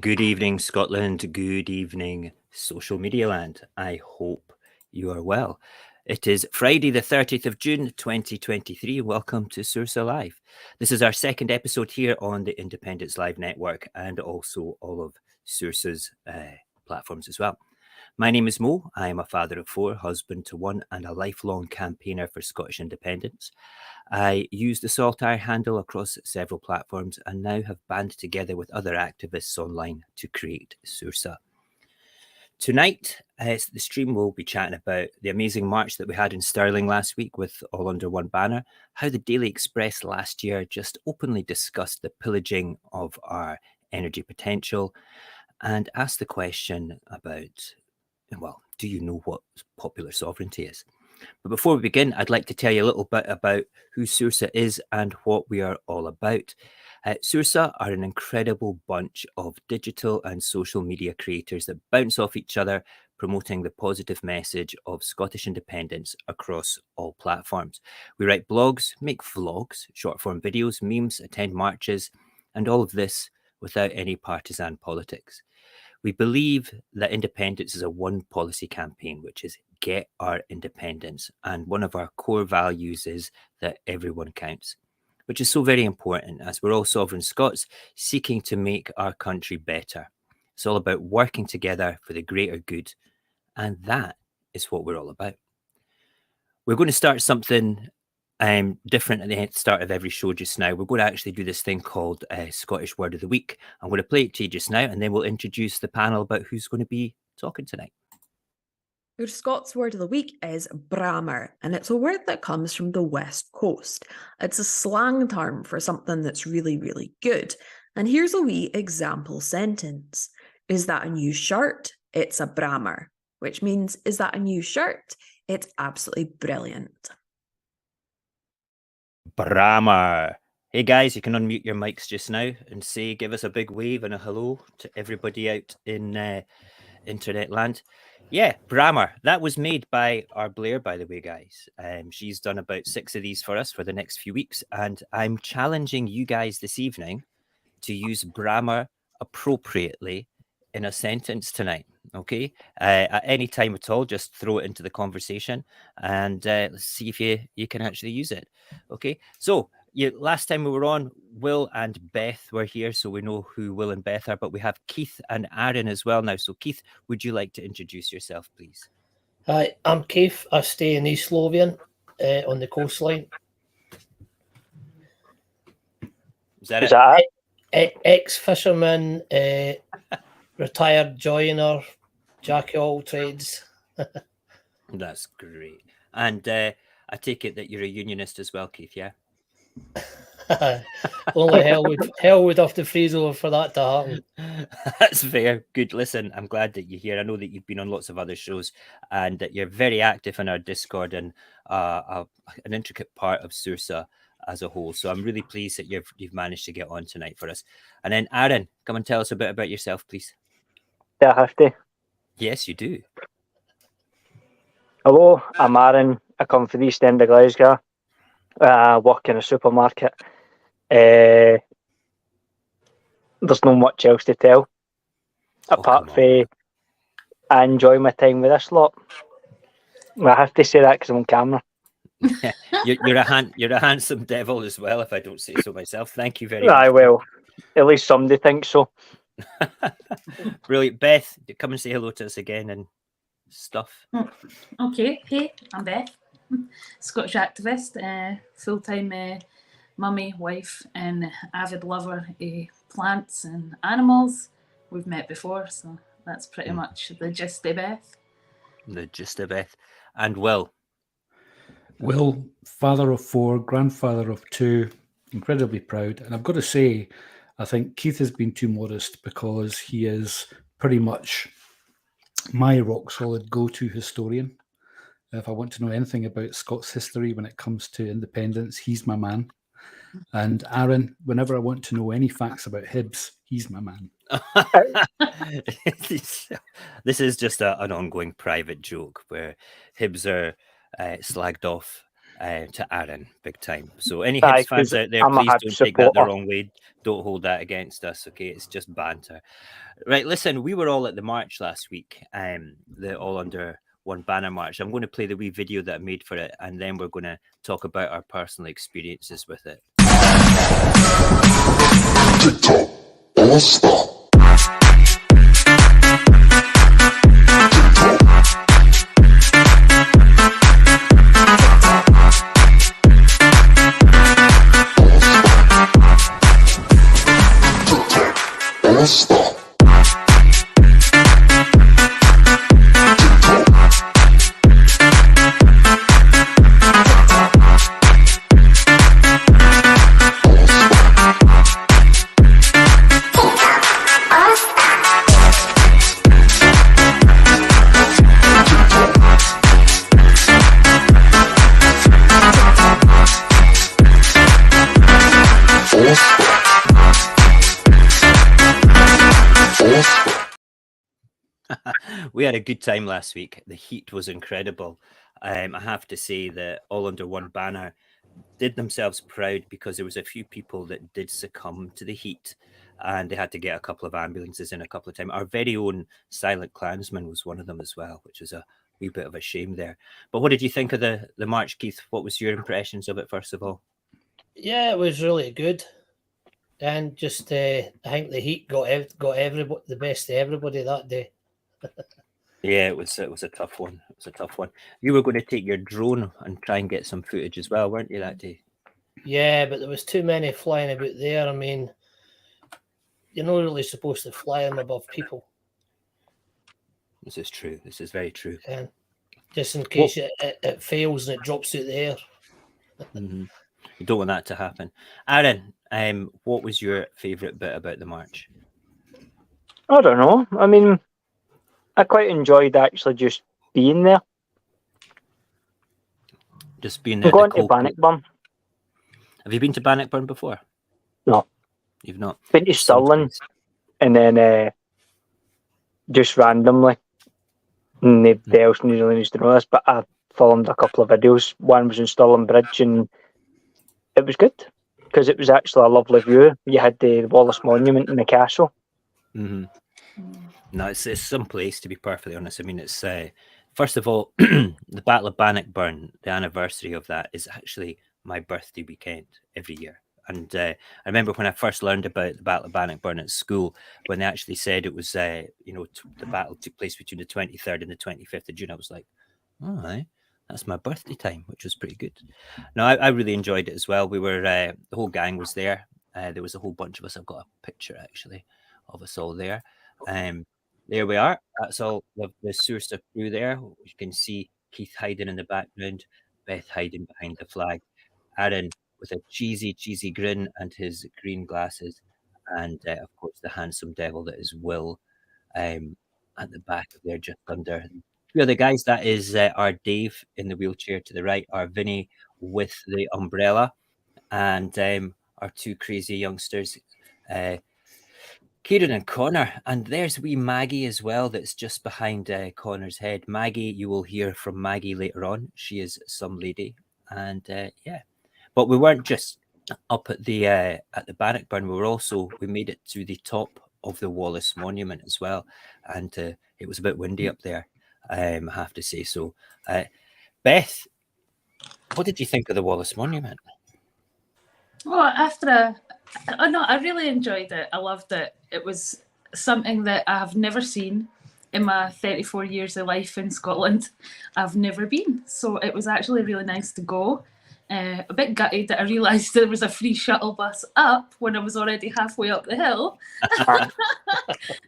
Good evening, Scotland. Good evening, social media land. I hope you are well. It is Friday, the 30th of June, 2023. Welcome to Saorsa Live. This is our second episode here on the Independence Live Network and also all of Saorsa's platforms as well. My name is Mo. I am a father of four, husband to one, and a lifelong campaigner for Scottish independence. I use the Saltire handle across several platforms and now have banded together with other activists online to create Saorsa. Tonight, the stream will be chatting about the amazing march that we had in Stirling last week with all under one banner, how the Daily Express last year just openly discussed the pillaging of our energy potential, and asked the question about, well, do you know what popular sovereignty is? But before we begin, I'd like to tell you a little bit about who Saorsa is and what we are all about. Saorsa are an incredible bunch of digital and social media creators that bounce off each other, promoting the positive message of Scottish independence across all platforms. We write blogs, make vlogs, short-form videos, memes, attend marches, and all of this without any partisan politics. We believe that independence is a one policy campaign, which is get our independence. And one of our core values is that everyone counts, which is so very important as we're all sovereign Scots seeking to make our country better. It's all about working together for the greater good. And that is what we're all about. We're going to start something different at the start of every show just now. We're going to actually do this thing called Scottish Word of the Week. I'm going to play it to you just now, and then we'll introduce the panel about who's going to be talking tonight. Your Scots word of the week is brammer, and it's a word that comes from the West Coast. It's a slang term for something that's really, really good. And here's a wee example sentence. Is that a new shirt? It's a brammer. Which means, is that a new shirt? It's absolutely brilliant. Brammer. Hey guys, you can unmute your mics just now and give us a big wave and a hello to everybody out in internet land. Yeah, Brammer. That was made by our Blair, by the way, guys. She's done about 6 of these for us for the next few weeks, and I'm challenging you guys this evening to use Brammer appropriately in a sentence tonight. Okay, at any time at all, just throw it into the conversation and let's see if you can actually use it. Okay, so last time we were on, Will and Beth were here, so we know who Will and Beth are, but we have Keith and Aaron as well now. So Keith, would you like to introduce yourself, please? Hi, I'm Keith. I stay in East Lothian on the coastline. Is that it? Ex-fisherman, retired joiner, jack of all trades. That's great. And I take it that you're a unionist as well, Keith, yeah? Only hell would have to freeze over for that to happen. That's fair. Good. Listen, I'm glad that you're here. I know that you've been on lots of other shows and that you're very active in our Discord and an intricate part of Saorsa as a whole. So I'm really pleased that you've managed to get on tonight for us. And then Aaron, come and tell us a bit about yourself, please. Do I have to? Yes, you do. Hello, I'm Aaron. I come from the East End of Glasgow. I work in a supermarket. There's no much else to tell. Apart from I enjoy my time with this lot. I have to say that because I'm on camera. You're a handsome devil as well, if I don't say so myself. Thank you very much. Aye, well, at least somebody thinks so. Brilliant. Beth, come and say hello to us again and stuff. Okay, hey, I'm Beth, Scottish activist, full-time mummy, wife, and avid lover of plants and animals. We've met before, so that's pretty much the gist of Beth. The gist of Beth. And Will. Will, father of 4, grandfather of 2, incredibly proud. And I've got to say, I think Keith has been too modest because he is pretty much my rock-solid go-to historian. If I want to know anything about Scots history when it comes to independence, he's my man. And Aaron, whenever I want to know any facts about Hibs, he's my man. This is just an ongoing private joke where Hibs are slagged off to Aaron, big time. So any Aye, Hibs fans 'cause out there, I'm a please Hibs don't take that the supporter. wrong way. Don't hold that against us, okay? It's just banter. Right, listen, we were all at the march last week, the All Under One Banner March. I'm going to play the wee video that I made for it, and then we're going to talk about our personal experiences with it. TikTok, all stop. All stop. We had a good time last week. The heat was incredible. I have to say that All Under One Banner did themselves proud because there was a few people that did succumb to the heat, and they had to get a couple of ambulances in a couple of times. Our very own Silent Klansman was one of them as well, which was a wee bit of a shame there. But what did you think of the march, Keith? What was your impressions of it, first of all? Yeah, it was really good. And just, I think the heat got everybody, the best of everybody that day. Yeah, it was a tough one. It was a tough one. You were going to take your drone and try and get some footage as well, weren't you, that day? Yeah, but there was too many flying about there. I mean, you're not really supposed to fly them above people. This is true. This is very true. And just in case it fails and it drops out the air. Mm-hmm. You don't want that to happen. Aaron, what was your favourite bit about the march? I don't know. I mean, I quite enjoyed actually just being there. Just being there. I'm going to Bannockburn. Have you been to Bannockburn before? No. You've not? Been to Stirling, and then just randomly, nobody else really needs to know this, but I filmed a couple of videos. One was in Stirling Bridge, and it was good because it was actually a lovely view. You had the Wallace Monument and the castle. Mm-hmm. No, it's some place, to be perfectly honest. I mean, it's first of all, the Battle of Bannockburn, the anniversary of that is actually my birthday weekend every year. And I remember when I first learned about the Battle of Bannockburn at school, when they actually said it was, the battle took place between the 23rd and the 25th of June. I was like, all right, that's my birthday time, which was pretty good. No, I really enjoyed it as well. We were, the whole gang was there. There was a whole bunch of us. I've got a picture actually of us all there. There we are. That's all the Saorsa crew there. You can see Keith hiding in the background, Beth hiding behind the flag, Aaron with a cheesy grin and his green glasses, and of course the handsome devil that is Will at the back there, just under. The other guys, that is our Dave in the wheelchair to the right, our Vinny with the umbrella, and our two crazy youngsters, Kieran and Connor. And there's wee Maggie as well, that's just behind Connor's head. Maggie, you will hear from Maggie later on. She is some lady. And yeah, but we weren't just up at the Bannockburn. We made it to the top of the Wallace Monument as well. And it was a bit windy up there, I have to say. So Beth, what did you think of the Wallace Monument? Well, I really enjoyed it. I loved it. It was something that I have never seen in my 34 years of life in Scotland. I've never been. So it was actually really nice to go. A bit gutted that I realised there was a free shuttle bus up when I was already halfway up the hill.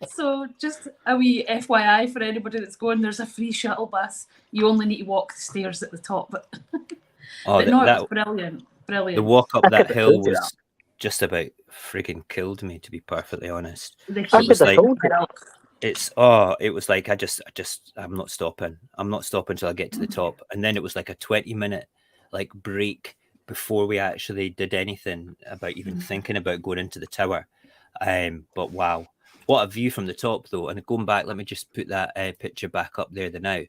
So just a wee FYI for anybody that's going, there's a free shuttle bus. You only need to walk the stairs at the top. But it was brilliant. Brilliant. The walk up that hill was just about freaking killed me, to be perfectly honest. It was like I'm not stopping. I'm not stopping till I get to the top. And then it was like a 20-minute like break before we actually did anything about even thinking about going into the tower. But wow, what a view from the top though. And going back, let me just put that picture back up there now.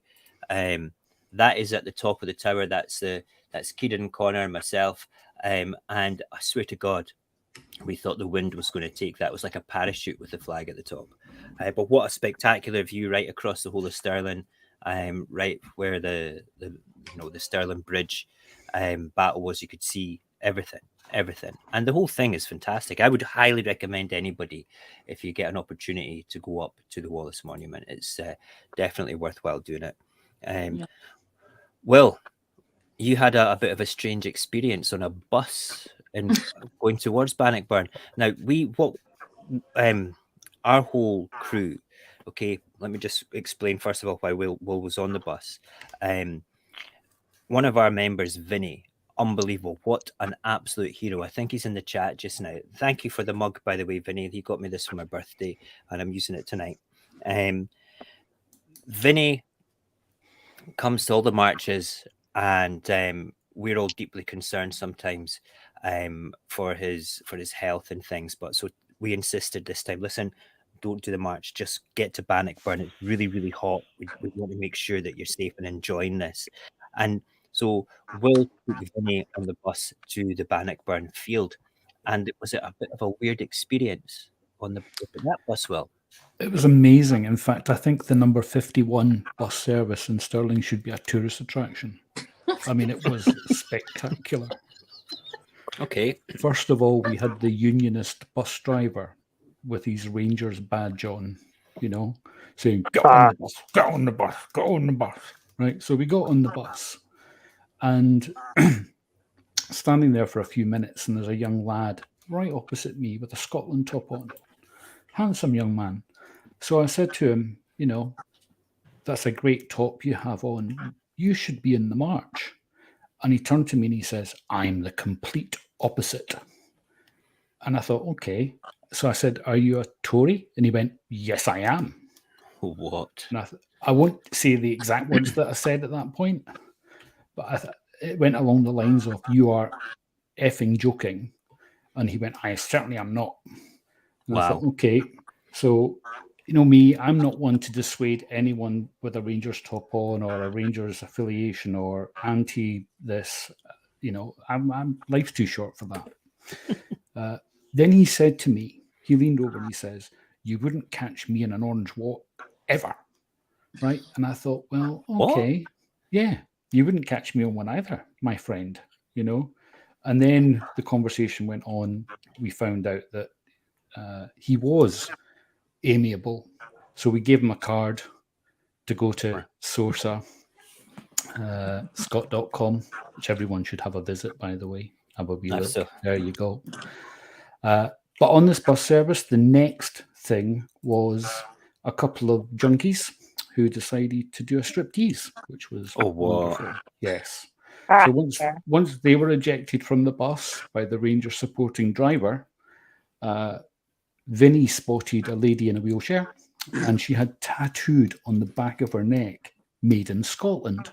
That is at the top of the tower. That's That's Kieran, Connor, myself, and I swear to God, we thought the wind was going to take that. It was like a parachute with the flag at the top. But what a spectacular view right across the whole of Stirling, right where the Stirling Bridge battle was. You could see everything. And the whole thing is fantastic. I would highly recommend anybody, if you get an opportunity to go up to the Wallace Monument, it's definitely worthwhile doing it. Will, you had a bit of a strange experience on a bus and going towards Bannockburn. Now, our whole crew, okay, let me just explain first of all why Will was on the bus. One of our members, Vinny, unbelievable. What an absolute hero. I think he's in the chat just now. Thank you for the mug, by the way, Vinny. He got me this for my birthday and I'm using it tonight. Vinny comes to all the marches, and we're all deeply concerned sometimes for his health and things. But so we insisted this time, listen, don't do the march, just get to Bannockburn. It's really, really hot. We want to make sure that you're safe and enjoying this. And so Will took Vinny on the bus to the Bannockburn field, and it was a bit of a weird experience on that bus, Will. It was amazing. In fact, I think the number 51 bus service in Stirling should be a tourist attraction. I mean, it was spectacular. Okay. First of all, we had the unionist bus driver with his Rangers badge on, saying, "Get on the bus, get on the bus, get on the bus." Right? So we got on the bus and standing there for a few minutes, and there's a young lad right opposite me with a Scotland top on. Handsome young man. So I said to him, that's a great top you have on. You should be in the march. And he turned to me and he says, I'm the complete opposite. And I thought, okay. So I said, are you a Tory? And he went, yes, I am. What? And I won't say the exact words that I said at that point, but it went along the lines of, you are effing joking. And he went, I certainly am not. And I thought, okay. So, me, I'm not one to dissuade anyone with a Rangers top on or a Rangers affiliation or anti this. I'm life's too short for that. Then he said to me, he leaned over and he says, you wouldn't catch me in an orange walk ever. Right. And I thought, well, okay. What? Yeah, you wouldn't catch me on one either, my friend, And then the conversation went on. We found out that he was amiable. So we gave him a card to go to Saorsa, scott.com, which everyone should have a visit, by the way. Have a wee look. So. There you go. But on this bus service, the next thing was a couple of junkies who decided to do a striptease, which was wonderful. Yes. So once they were ejected from the bus by the Ranger supporting driver, Vinny spotted a lady in a wheelchair, and she had tattooed on the back of her neck, "Made in Scotland."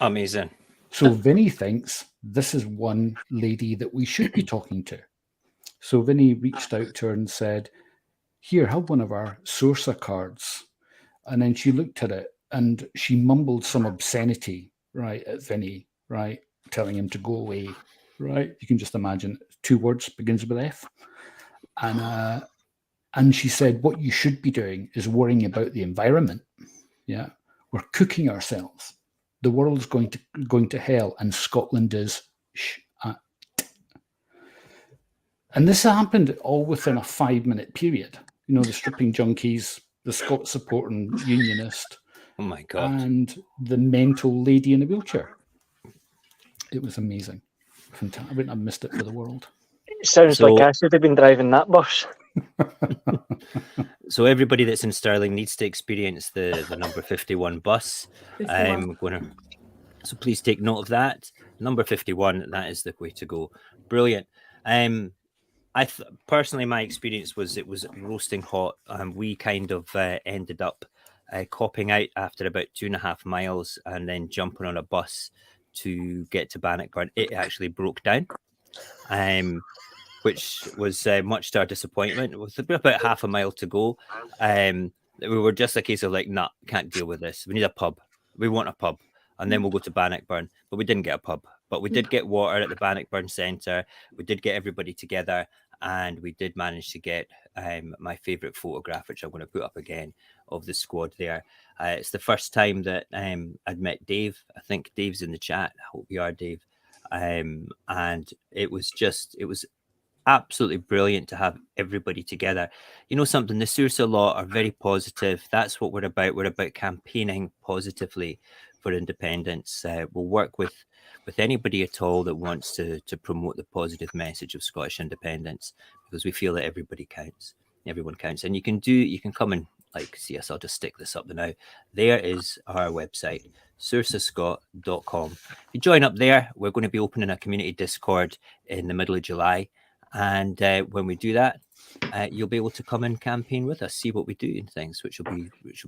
Amazing. So Vinny thinks this is one lady that we should be talking to. So Vinny reached out to her and said, here, have one of our Saorsa cards. And then she looked at it and she mumbled some obscenity, right, at Vinny, right, telling him to go away, right? You can just imagine 2 words, begins with F. And she said, what you should be doing is worrying about the environment. Yeah, we're cooking ourselves. The world's going to hell, and Scotland is And this happened all within a 5-minute period. The stripping junkies, the Scots supporting unionist, oh my God, and the mental lady in a wheelchair. It was amazing. Fantastic. I wouldn't have missed it for the world. It sounds like I should have been driving that bus. So everybody that's in Stirling needs to experience the number 51 bus. 51. So please take note of that. Number 51, that is the way to go. Brilliant. Personally, my experience was it was roasting hot. We kind of ended up copping out after about 2.5 miles and then jumping on a bus to get to Bannockburn. It actually broke down, which was much to our disappointment. With about half a mile to go, we were just a case of like, can't deal with this. We need a pub. We want a pub. And then we'll go to Bannockburn. But we didn't get a pub. But we did get water at the Bannockburn Centre. We did get everybody together, and we did manage to get my favourite photograph, which I'm going to put up again, of the squad there. It's the first time that I'd met Dave. I think Dave's in the chat. I hope you are, Dave. And it was absolutely brilliant to have everybody together. You know something, the Saorsa lot are very positive. That's what we're about. We're about campaigning positively for independence. We'll work with anybody at all that wants to promote the positive message of Scottish independence, because we feel that everybody counts. Everyone counts. And you can come and see us. I'll just stick this up now. There is our website, saursascot.com. If you join up there, we're going to be opening a community Discord in the middle of July. And when we do that, you'll be able to come and campaign with us, see what we do and things, which will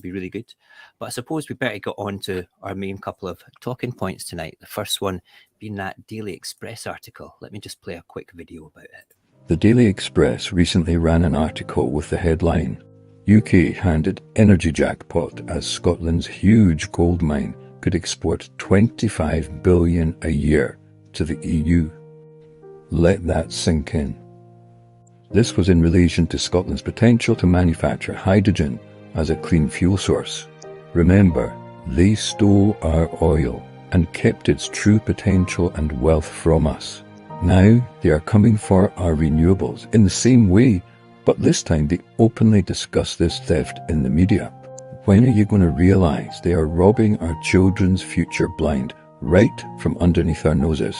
be really good. But I suppose we better get on to our main couple of talking points tonight. The first one being that Daily Express article. Let me just play a quick video about it. The Daily Express recently ran an article with the headline, UK handed energy jackpot as Scotland's huge gold mine could export 25 billion a year to the EU. Let that sink in. This was in relation to Scotland's potential to manufacture hydrogen as a clean fuel source. Remember, they stole our oil and kept its true potential and wealth from us. Now they are coming for our renewables in the same way, but this time they openly discuss this theft in the media. When are you going to realise they are robbing our children's future blind, right from underneath our noses?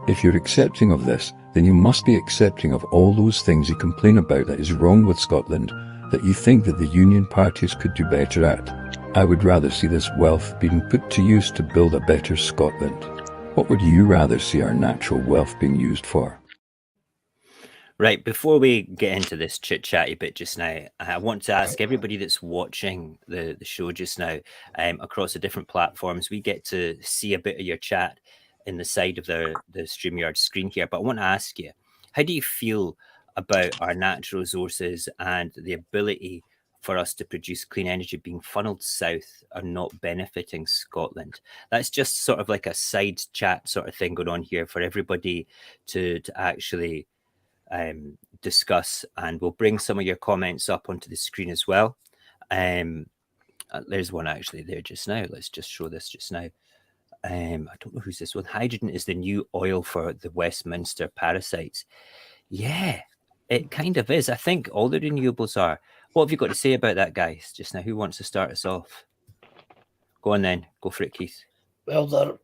If you're accepting of this, then you must be accepting of all those things you complain about that is wrong with Scotland, that you think that the union parties could do better at. I would rather see this wealth being put to use to build a better Scotland. What would you rather see our natural wealth being used for? Right, before we get into this chit-chatty bit just now, I want to ask everybody that's watching the show just now across the different platforms, we get to see a bit of your chat in the side of the StreamYard screen here. But I want to ask you, how do you feel about our natural resources and the ability for us to produce clean energy being funneled south are not benefiting Scotland? That's just sort of like a side chat sort of thing going on here for everybody to actually discuss, and we'll bring some of your comments up onto the screen as well. There's one actually there just now. Let's just show this just now. I don't know who's this one. Hydrogen is the new oil for the Westminster parasites. Yeah, it kind of is. I think all the renewables are. What have you got to say about that, guys? Just now, who wants to start us off? Go on then. Go for it, Keith. Well,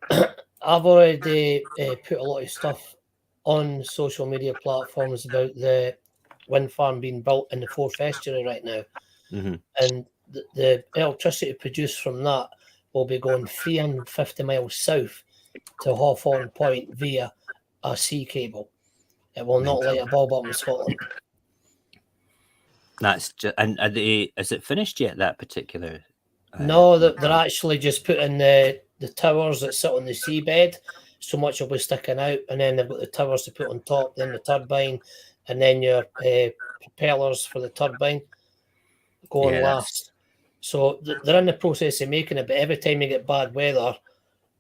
I've already put a lot of stuff on social media platforms about the wind farm being built in the Forth Estuary right now. Mm-hmm. And the electricity produced from that will be going 350 miles south to Hawthorne Point via a sea cable. It will not light a bulb up in Scotland. That's just, and is it finished yet, that particular? No, they're actually just putting the towers that sit on the seabed. So much will be sticking out, and then they've got the towers to put on top, then the turbine, and then your propellers for the turbine going last. So they're in the process of making it, but every time you get bad weather,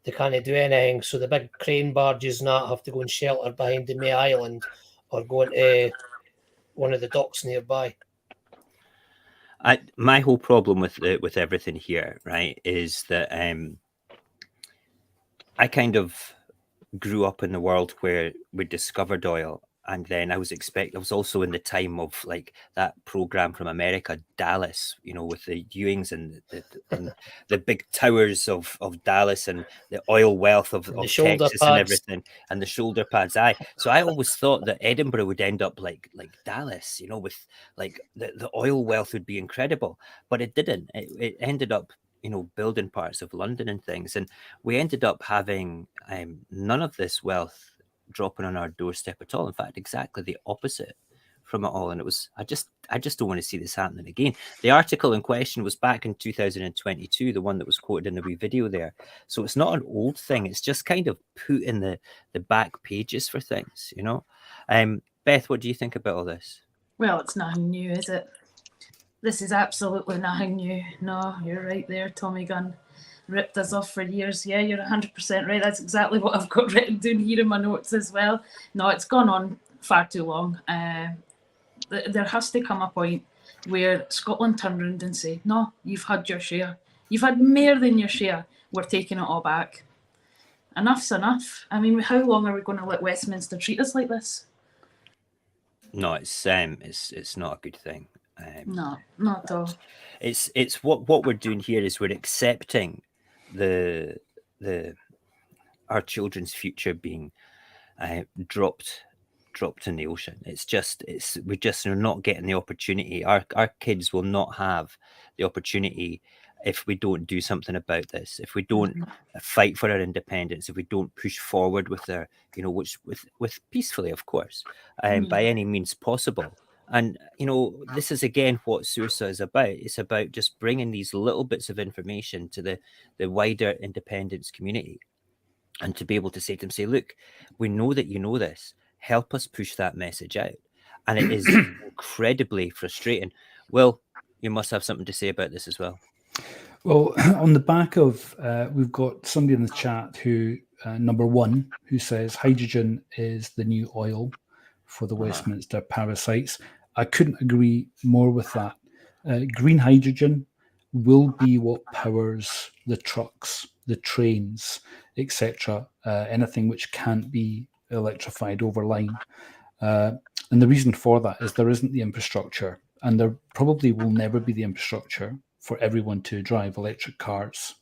they can't do anything. So the big crane barges not have to go and shelter behind the May Island or go into one of the docks nearby. My whole problem with everything here, right, is that I kind of grew up in the world where we discovered oil, and then I was also in the time of like that program from America, Dallas, you know, with the Ewings and the big towers of Dallas and the oil wealth of Texas and everything, and the shoulder pads. So I always thought that Edinburgh would end up like Dallas, you know, with like the oil wealth would be incredible, but it didn't. It ended up, you know, building parts of London and things, and we ended up having none of this wealth dropping on our doorstep at all. In fact, exactly the opposite from it all. And it was, I just don't want to see this happening again. The article in question was back in 2022, the one that was quoted in the wee video there. So it's not an old thing. It's just kind of put in the back pages for things, you know. Beth, what do you think about all this? Well, it's nothing new, is it? This is absolutely nothing new. No, you're right there, Tommy Gunn. ripped us off for years. Yeah, you're 100% right. That's exactly what I've got written down here in my notes as well. No, it's gone on far too long. There has to come a point where Scotland turn around and say, no, you've had your share. You've had more than your share. We're taking it all back. Enough's enough. I mean, how long are we going to let Westminster treat us like this? No, it's not a good thing. No, not at all. It's what we're doing here is we're accepting our children's future being dropped in the ocean. We're not getting the opportunity. Our kids will not have the opportunity if we don't do something about this, if we don't fight for our independence, if we don't push forward with our, with peacefully, of course, by any means possible. And, this is again what Saorsa is about. It's about just bringing these little bits of information to the wider independence community, and to be able to say to them, look, we know that you know this. Help us push that message out. And it is incredibly frustrating. Will, you must have something to say about this as well. Well, on the back of, we've got somebody in the chat who, number one, who says hydrogen is the new oil for the Westminster parasites. I couldn't agree more with that. Green hydrogen will be what powers the trucks, the trains, etc., anything which can't be electrified over line. And the reason for that is there isn't the infrastructure, and there probably will never be the infrastructure for everyone to drive electric cars.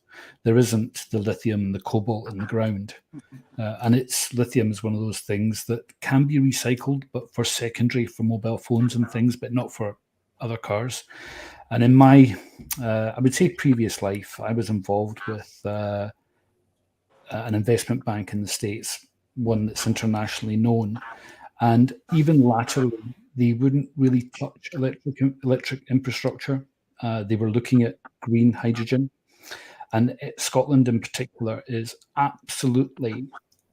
There isn't the lithium, the cobalt in the ground. And lithium is one of those things that can be recycled, but for secondary, for mobile phones and things, but not for other cars. And in my, I would say previous life, I was involved with an investment bank in the States, one that's internationally known. And even latterly, they wouldn't really touch electric infrastructure. They were looking at green hydrogen. And Scotland in particular is absolutely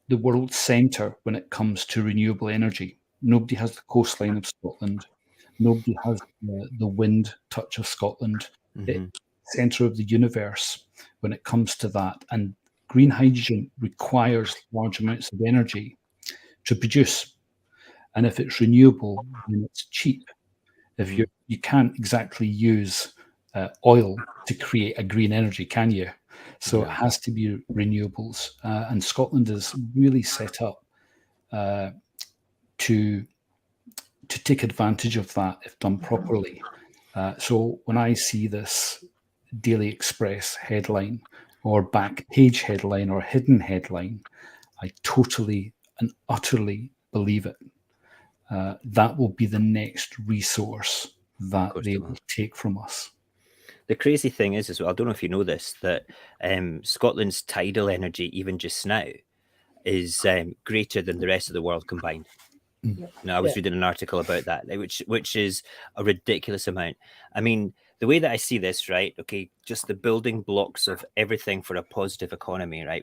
the world centre when it comes to renewable energy. Nobody has the coastline of Scotland. Nobody has the wind touch of Scotland. It's the centre of the universe when it comes to that. And green hydrogen requires large amounts of energy to produce. And if it's renewable, then it's cheap. If you can't exactly use oil to create a green energy, can you? So it has to be renewables. And Scotland is really set up to take advantage of that if done properly. So when I see this Daily Express headline or back page headline or hidden headline, I totally and utterly believe it. That will be the next resource that they will take from us. The crazy thing is, as well, I don't know if you know this, that Scotland's tidal energy, even just now, is greater than the rest of the world combined. Now, I was reading an article about that, which is a ridiculous amount. I mean, the way that I see this, right? Okay, just the building blocks of everything for a positive economy, right?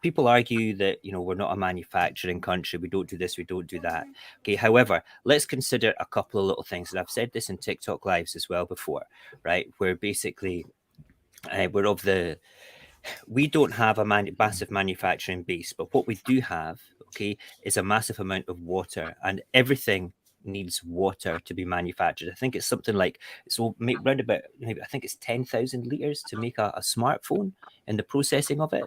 People argue that, we're not a manufacturing country. We don't do this, we don't do that. Okay, however, let's consider a couple of little things. And I've said this in TikTok lives as well before, right? Where basically we don't have a massive manufacturing base, but what we do have, okay, is a massive amount of water, and everything needs water to be manufactured. I think it's something like, so make round about, maybe I think it's 10,000 liters to make a smartphone in the processing of it.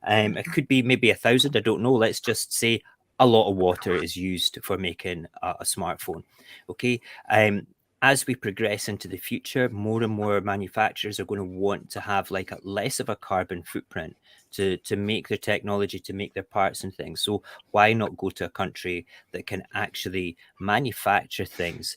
It could be maybe 1,000, I don't know. Let's just say a lot of water is used for making a smartphone. Okay. As we progress into the future, more and more manufacturers are going to want to have like less of a carbon footprint to make their technology, to make their parts and things. So why not go to a country that can actually manufacture things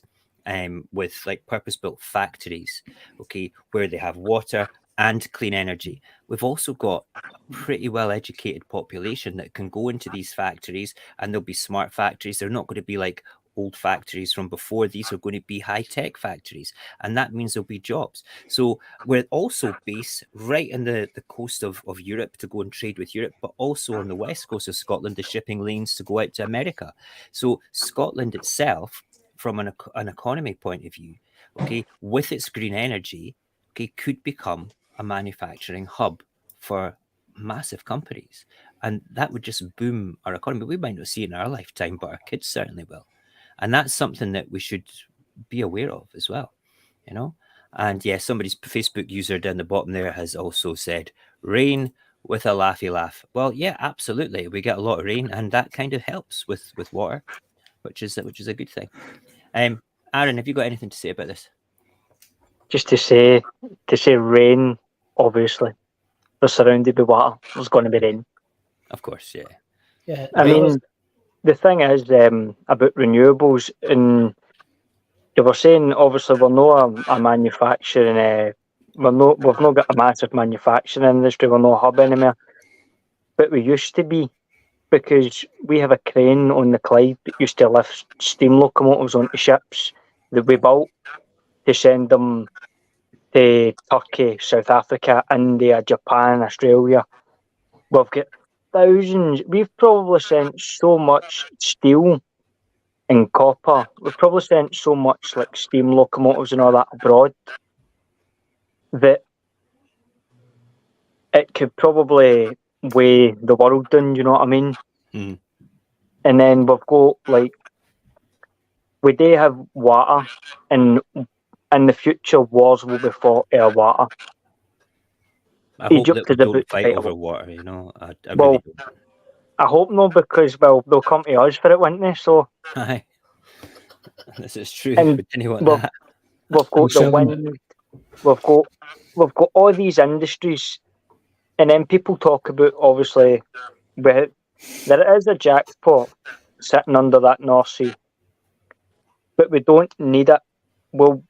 with like purpose-built factories, okay, where they have water and clean energy. We've also got a pretty well-educated population that can go into these factories, and they'll be smart factories. They're not going to be like old factories from before. These are going to be high-tech factories, and that means there'll be jobs. So we're also based right in the coast of Europe to go and trade with Europe, but also on the west coast of Scotland, the shipping lanes to go out to America. So Scotland itself, from an economy point of view, okay, with its green energy, okay, could become a manufacturing hub for massive companies, and that would just boom our economy. We might not see it in our lifetime, but our kids certainly will, and that's something that we should be aware of as well, you know. And yeah, somebody's Facebook user down the bottom there has also said rain with a laughy laugh. Well, yeah, absolutely, we get a lot of rain, and that kind of helps with water, which is a good thing. Aaron, have you got anything to say about this? Just to say rain, obviously, we're surrounded by water. There's going to be rain. Of course, yeah. Yeah, I mean, the thing is about renewables, and you were saying obviously we're not a manufacturing. We've not got a massive manufacturing industry. We're not a hub anymore, but we used to be, because we have a crane on the Clyde that used to lift steam locomotives onto ships that we built to send them to Turkey, South Africa, India, Japan, Australia. We've got thousands. We've probably sent so much steel and copper. We've probably sent so much like steam locomotives and all that abroad that it could probably weigh the world down, you know what I mean? Mm. And then we've got like, we do have water, and in the future wars will be fought over water. I hope Egypt that we is about don't to fight fight over a- water, you know. I Well, really don't. I hope not, because well, they'll come to us for it, won't they? So Aye. This is true. And We didn't want we've, that. we've got the selling- wind, we've got all these industries, and then people talk about obviously where there is a jackpot sitting under that North Sea, but we don't need it. Well,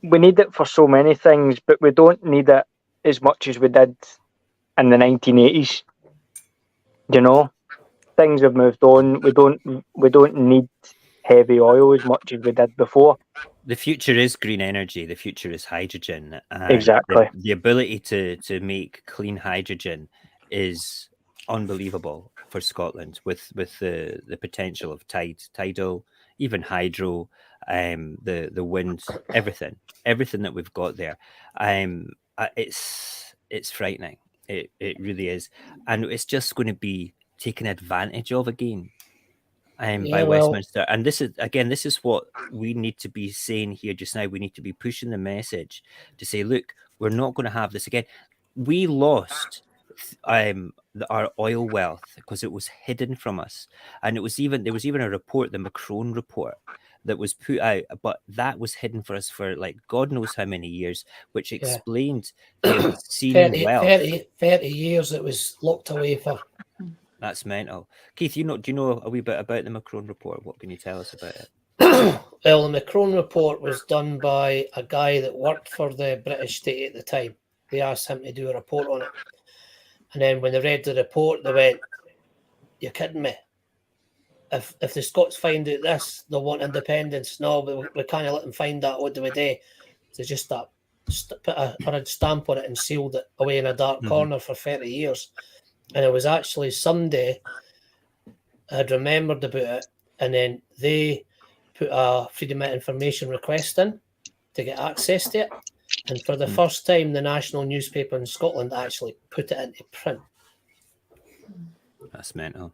we need it for so many things, but we don't need it as much as we did in the 1980s. You know, things have moved on. We don't need heavy oil as much as we did before. The future is green energy. The future is hydrogen. And Exactly. The ability to make clean hydrogen is unbelievable for Scotland, with the potential of tidal, even hydro, the wind, everything that we've got there. It's frightening. It really is, and it's just going to be taken advantage of again. By Westminster. And this is what we need to be saying here just now. We need to be pushing the message to say, look, we're not going to have this again. We lost our oil wealth because it was hidden from us, and there was even a report, the Macron report, that was put out, but that was hidden for us for like God knows how many years, which explained the obscene wealth. 30 years it was locked away for. That's mental. Keith, do you know a wee bit about the Macron report? What can you tell us about it? Well, the Macron report was done by a guy that worked for the British state at the time. They asked him to do a report on it. And then when they read the report, they went, "You're kidding me. If the Scots find out this, they'll want independence. No, we can't let them find that. What do we do?" They just put a stamp on it and sealed it away in a dark corner for 30 years. And it was actually Sunday I had remembered about it, and then they put a Freedom of Information request in to get access to it. And for the first time, the national newspaper in Scotland actually put it into print. That's mental.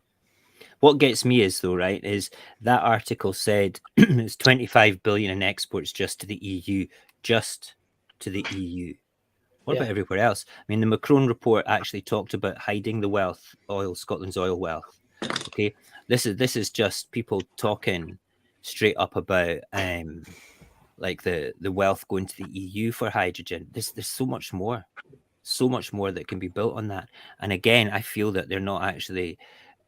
What gets me is that article said it's 25 billion in exports just to the EU. What about everywhere else? I mean, the Macron report actually talked about hiding the wealth, Scotland's oil wealth. Okay, this is just people talking straight up about like the wealth going to the EU for hydrogen. There's so much more that can be built on that. And again, I feel that they're not actually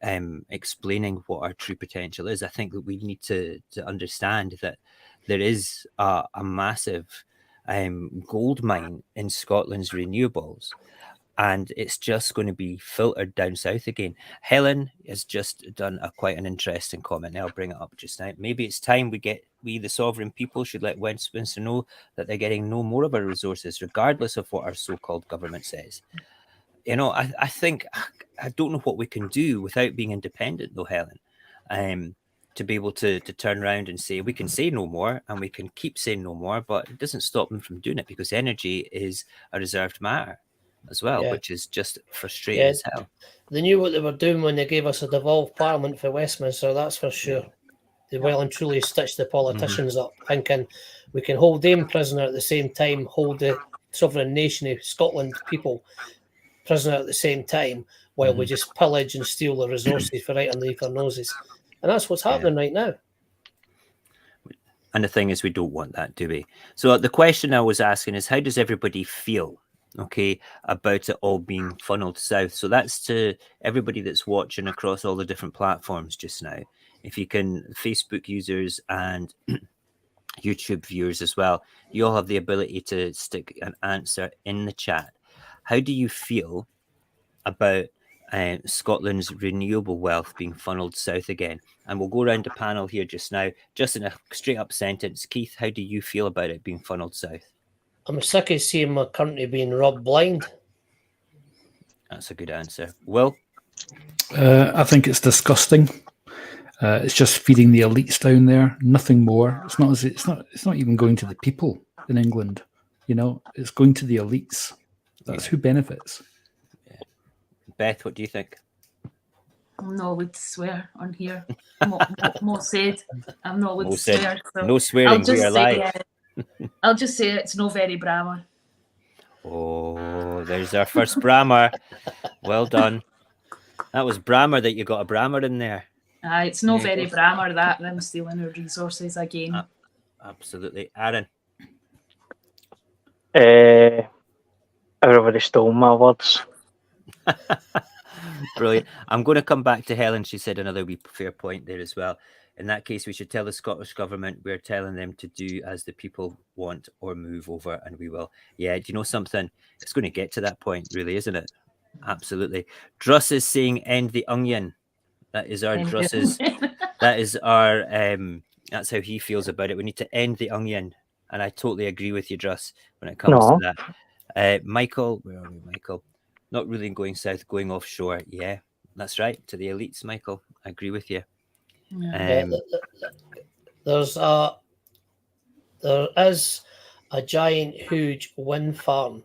explaining what our true potential is. I think that we need to understand that there is a massive gold mine in Scotland's renewables, and it's just going to be filtered down south again. Helen has just done quite an interesting comment. I'll bring it up just now. Maybe it's time we the sovereign people should let Westminster know that they're getting no more of our resources, regardless of what our so-called government says. You know, I think I don't know what we can do without being independent, though, Helen. To be able to turn around and say, we can say no more, and we can keep saying no more, but it doesn't stop them from doing it, because energy is a reserved matter. as well, Yeah. which is just frustrating Yeah. as hell. They knew what they were doing when they gave us a devolved parliament for Westminster, that's for sure. They well and truly stitched the politicians up, thinking we can hold them prisoner at the same time, hold the sovereign nation of Scotland people prisoner at the same time, while we just pillage and steal the resources for right underneath our noses. And that's what's happening right now. And the thing is, we don't want that, do we? So the question I was asking is, how does everybody feel, okay, about it all being funneled south? So that's to everybody that's watching across all the different platforms just now. If you can, Facebook users and YouTube viewers as well, you all have the ability to stick an answer in the chat. How do you feel about Scotland's renewable wealth being funneled south again? And we'll go around the panel here just now, just in a straight up sentence. Keith, how do you feel about it being funneled south? I'm sick of seeing my country being robbed blind. That's a good answer. Will? I think it's disgusting. It's just feeding the elites down there, nothing more. It's not even going to the people in England. You know, it's going to the elites. That's who benefits. Beth, what do you think? I'm not allowed to swear on here. Mo said I'm not allowed Mo to said, swear. So no swearing, we are live. I'll just say it's no very Brammer. Oh, there's our first Brammer. Well done. That was Brammer that you got a Brammer in there. It's no very Brammer that them stealing our resources again. Absolutely. Aaron? Everybody stole my words. Brilliant. I'm going to come back to Helen. She said another wee fair point there as well. In that case, we should tell the Scottish government we're telling them to do as the people want or move over, and we will. Yeah, do you know something? It's going to get to that point, really, isn't it? Absolutely. Druss is saying end the onion. That is our Druss's. That is our. That's how he feels about it. We need to end the onion, and I totally agree with you, Druss, when it comes to that. Michael, where are we, Michael? Not really going south, going offshore. Yeah, that's right. To the elites, Michael. I agree with you. There is a giant, huge wind farm,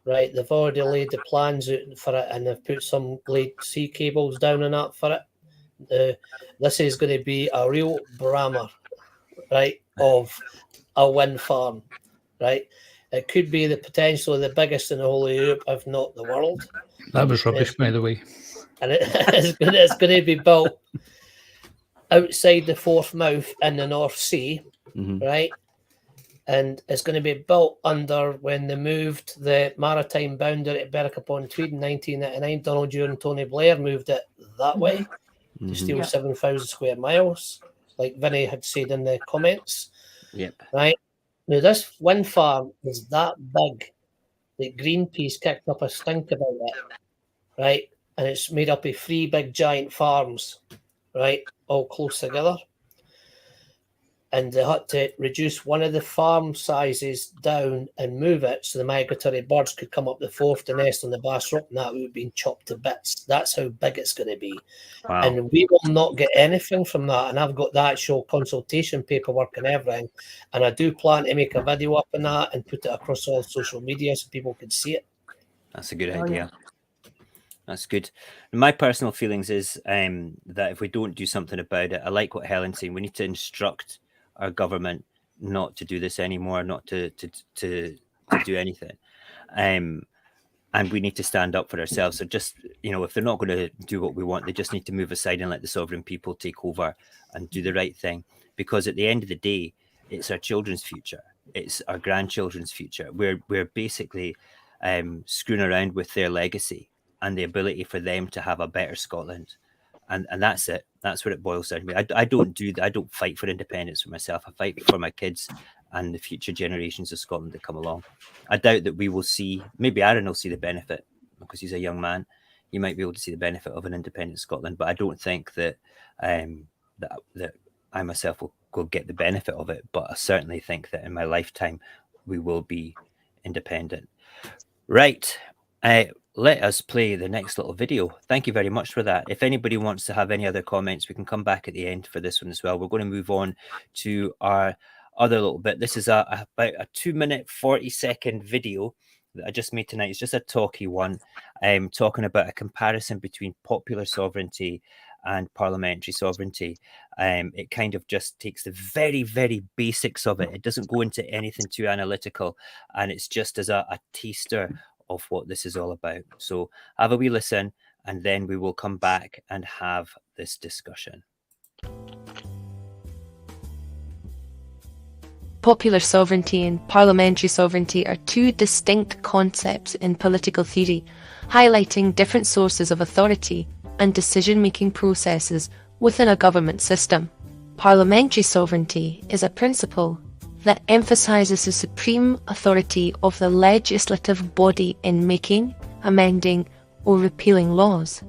right? They've already laid the plans out for it, and they've put some laid sea cables down and up for it. This is going to be a real Brammer, right, of a wind farm, right? It could be the potential of the biggest in the whole of Europe, if not the world. That was rubbish, by the way. And it's going to be built outside the Forth Mouth in the North Sea, right? And it's going to be built under when they moved the maritime boundary at Berwick upon Tweed in 1999. Donald Dewar and Tony Blair moved it that way to steal 7,000 square miles, like Vinny had said in the comments. Yep. Right? Now, this wind farm is that big that Greenpeace kicked up a stink about it, right? And it's made up of 3 big giant farms, right? All close together. And they had to reduce one of the farm sizes down and move it so the migratory birds could come up the Forth to nest on the Bass Rock, and that would have been chopped to bits. That's how big it's going to be. Wow. And we will not get anything from that. And I've got the actual consultation paperwork and everything. And I do plan to make a video up on that and put it across all social media so people can see it. That's a good idea. That's good. My personal feelings is that if we don't do something about it, I like what Helen's saying. We need to instruct our government not to do this anymore, not to do anything. And we need to stand up for ourselves. So just, you know, if they're not going to do what we want, they just need to move aside and let the sovereign people take over and do the right thing. Because at the end of the day, it's our children's future. It's our grandchildren's future. We're basically screwing around with their legacy and the ability for them to have a better Scotland. And that's it. That's what it boils down to me. I don't fight for independence for myself. I fight for my kids and the future generations of Scotland that come along. I doubt that we will see, maybe Aaron will see the benefit because he's a young man. He might be able to see the benefit of an independent Scotland, but I don't think that that I myself will get the benefit of it. But I certainly think that in my lifetime, we will be independent. Right. Let us play the next little video. Thank you very much for that. If anybody wants to have any other comments, we can come back at the end for this one as well. We're going to move on to our other little bit. This is about a 2-minute, 40-second video that I just made tonight is just a talky one, talking about a comparison between popular sovereignty and parliamentary sovereignty. It kind of just takes the very, very basics of it. It doesn't go into anything too analytical, and it's just as a taster of what this is all about. So have a wee listen, and then we will come back and have this discussion. Popular sovereignty and parliamentary sovereignty are two distinct concepts in political theory, highlighting different sources of authority and decision-making processes within a government system. Parliamentary sovereignty is a principle that emphasises the supreme authority of the legislative body in making, amending, or repealing laws.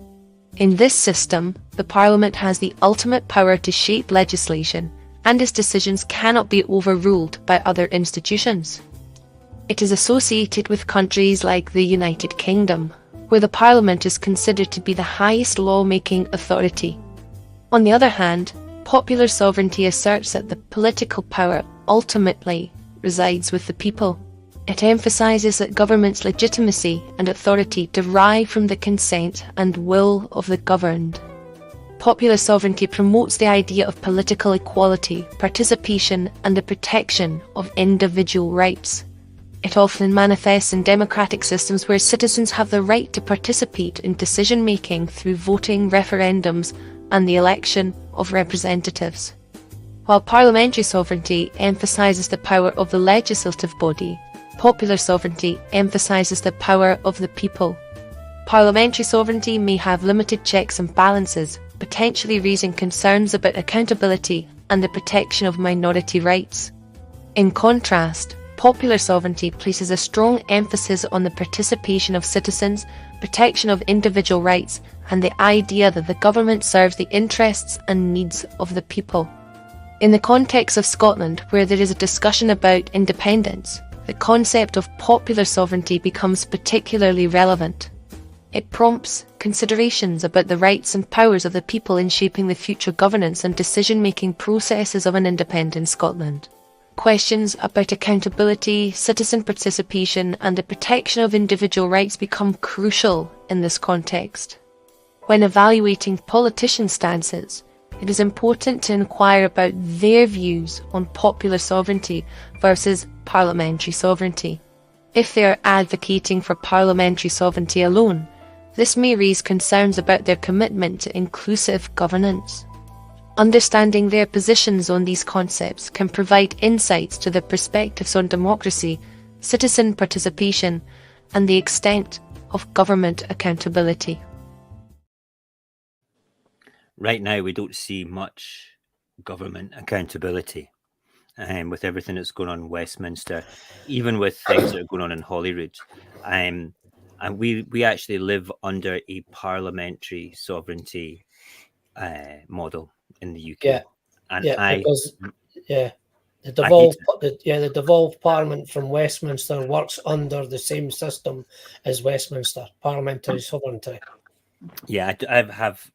In this system, the Parliament has the ultimate power to shape legislation, and its decisions cannot be overruled by other institutions. It is associated with countries like the United Kingdom, where the Parliament is considered to be the highest law-making authority. On the other hand, popular sovereignty asserts that the political power ultimately resides with the people. It emphasises that government's legitimacy and authority derive from the consent and will of the governed. Popular sovereignty promotes the idea of political equality, participation, and the protection of individual rights. It often manifests in democratic systems where citizens have the right to participate in decision-making through voting, referendums, and the election of representatives. While parliamentary sovereignty emphasises the power of the legislative body, popular sovereignty emphasises the power of the people. Parliamentary sovereignty may have limited checks and balances, potentially raising concerns about accountability and the protection of minority rights. In contrast, popular sovereignty places a strong emphasis on the participation of citizens, protection of individual rights, and the idea that the government serves the interests and needs of the people. In the context of Scotland, where there is a discussion about independence, the concept of popular sovereignty becomes particularly relevant. It prompts considerations about the rights and powers of the people in shaping the future governance and decision-making processes of an independent Scotland. Questions about accountability, citizen participation, and the protection of individual rights become crucial in this context. When evaluating politician stances, it is important to inquire about their views on popular sovereignty versus parliamentary sovereignty. If they are advocating for parliamentary sovereignty alone, this may raise concerns about their commitment to inclusive governance. Understanding their positions on these concepts can provide insights to their perspectives on democracy, citizen participation, and the extent of government accountability. Right now, we don't see much government accountability. With everything that's going on in Westminster, even with things that are going on in Holyrood. And we actually live under a parliamentary sovereignty model in the UK. Yeah, and the devolved Parliament from Westminster works under the same system as Westminster, parliamentary sovereignty. Yeah,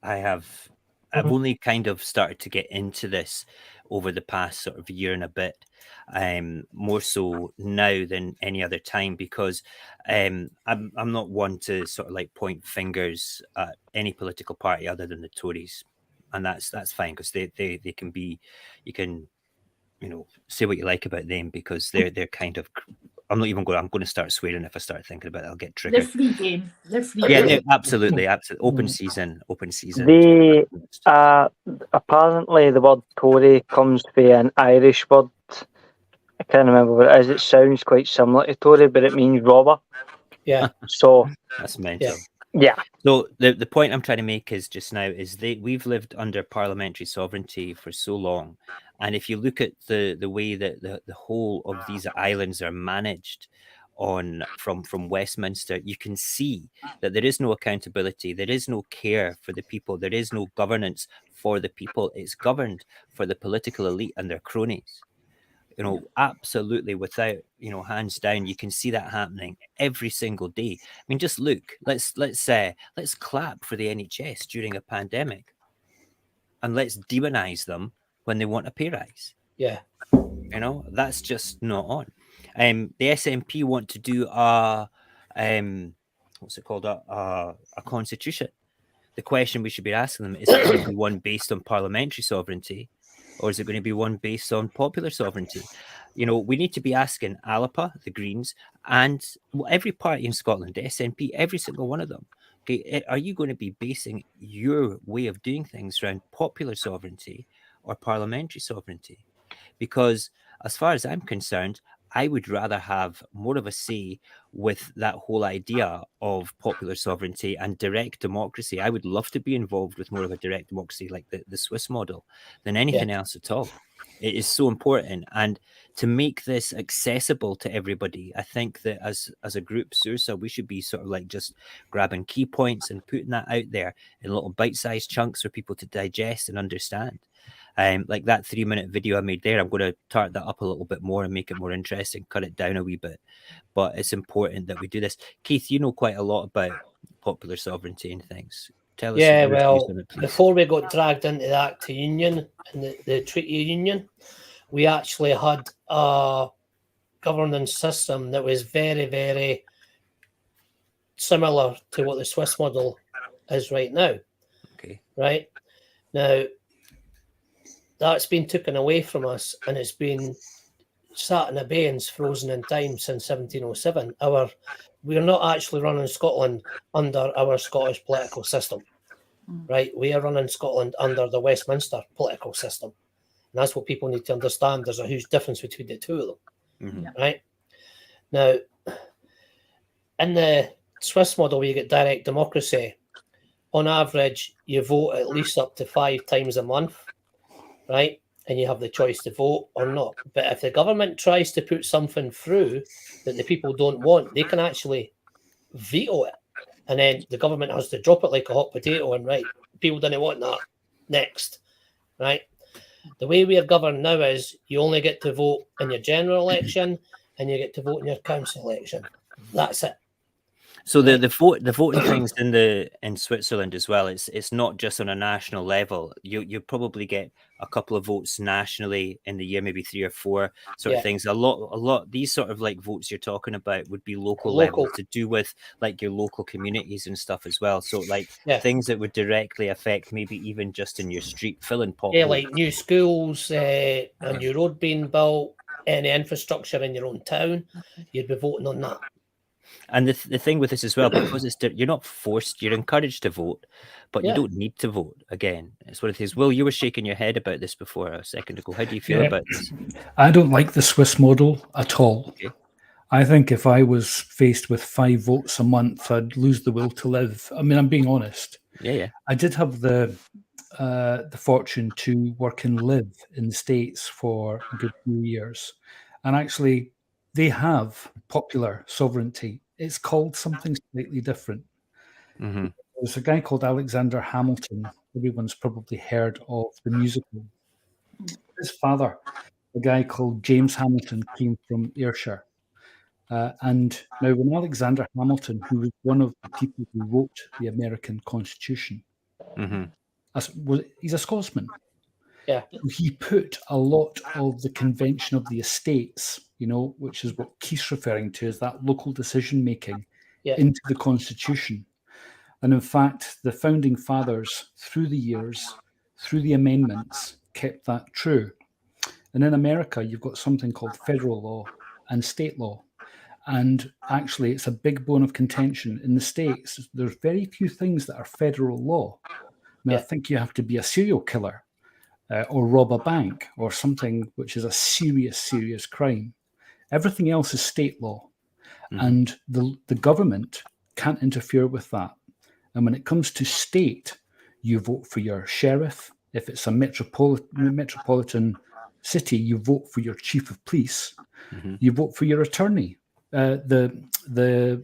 I've only kind of started to get into this over the past sort of year and a bit, more so now than any other time, because I'm not one to sort of like point fingers at any political party other than the Tories, and that's fine, because they can be, you can, you know, say what you like about them, because they're kind of, I'm going to start swearing if I start thinking about it. I'll get triggered. They're free game. Yeah, absolutely. Open season. They apparently the word Tory comes from an Irish word. I can't remember what it is. It sounds quite similar to Tory, but it means robber. Yeah. So that's mental. Yeah. So the point I'm trying to make is just now is we've lived under parliamentary sovereignty for so long, and if you look at the way that the whole of these islands are managed from Westminster, you can see that there is no accountability, there is no care for the people, there is no governance for the people. It's governed for the political elite and their cronies. You know, absolutely, without, you know, hands down, you can see that happening every single day. I mean, just look. Let's clap for the NHS during a pandemic, and let's demonize them when they want a pay rise. Yeah, you know, that's just not on. The SNP want to do a what's it called, a constitution. The question we should be asking them is it going to be one based on parliamentary sovereignty, or is it going to be one based on popular sovereignty? You know, we need to be asking ALPA, the Greens, and every party in Scotland, the SNP, every single one of them. Okay, are you going to be basing your way of doing things around popular sovereignty or parliamentary sovereignty? Because as far as I'm concerned, I would rather have more of a say with that whole idea of popular sovereignty and direct democracy. I would love to be involved with more of a direct democracy like the Swiss model than anything else at all. It is so important. And to make this accessible to everybody, I think that as a group, Saorsa, we should be sort of like just grabbing key points and putting that out there in little bite-sized chunks for people to digest and understand. Like that 3-minute video I made there, I'm going to tart that up a little bit more and make it more interesting, cut it down a wee bit. But it's important that we do this. Keith, you know quite a lot about popular sovereignty and things. Tell us. Yeah, your views well, on it, please. before we got dragged into the Act of Union and the Treaty of Union, we actually had a governance system that was very, very similar to what the Swiss model is right now. Okay. Right? Now, that's been taken away from us, and it's been sat in abeyance, frozen in time since 1707. We're not actually running Scotland under our Scottish political system, right? We are running Scotland under the Westminster political system. And that's what people need to understand. There's a huge difference between the two of them, right? Now, in the Swiss model, where you get direct democracy, on average, you vote at least up to 5 times a month, right? And you have the choice to vote or not. But if the government tries to put something through that the people don't want, they can actually veto it. And then the government has to drop it like a hot potato and, right, people didn't want that. Next, right? The way we are governed now is you only get to vote in your general election and you get to vote in your council election. That's it. So the voting things in Switzerland as well. It's not just on a national level. You probably get a couple of votes nationally in the year, maybe 3 or 4 sort of things. A lot. These sort of like votes you're talking about would be local level, to do with like your local communities and stuff as well. So like things that would directly affect maybe even just in your street, filling potholes. Yeah, like new schools, a new road being built, any infrastructure in your own town, you'd be voting on that. And the thing with this as well, because you're not forced, you're encouraged to vote, but you don't need to vote. Again, it's one of these. Will, you were shaking your head about this before a second ago. How do you feel about this? I don't like the Swiss model at all. Okay. I think if I was faced with 5 votes a month, I'd lose the will to live. I mean, I'm being honest. Yeah. I did have the fortune to work and live in the States for a good few years, and actually, they have popular sovereignty. It's called something slightly different. Mm-hmm. There's a guy called Alexander Hamilton. Everyone's probably heard of the musical. His father, a guy called James Hamilton, came from Ayrshire. And now when Alexander Hamilton, who was one of the people who wrote the American Constitution, he's a Scotsman. Yeah. He put a lot of the Convention of the Estates, which is what Keith's referring to as that local decision making, into the Constitution. And in fact, the founding fathers, through the years, through the amendments, kept that true. And in America, you've got something called federal law and state law. And actually, it's a big bone of contention. In the States, there's very few things that are federal law. Now, I think you have to be a serial killer or rob a bank or something which is a serious, serious crime. Everything else is state law. And the government can't interfere with that. And when it comes to state, you vote for your sheriff. If it's a metropolitan city, you vote for your chief of police. You vote for your attorney. The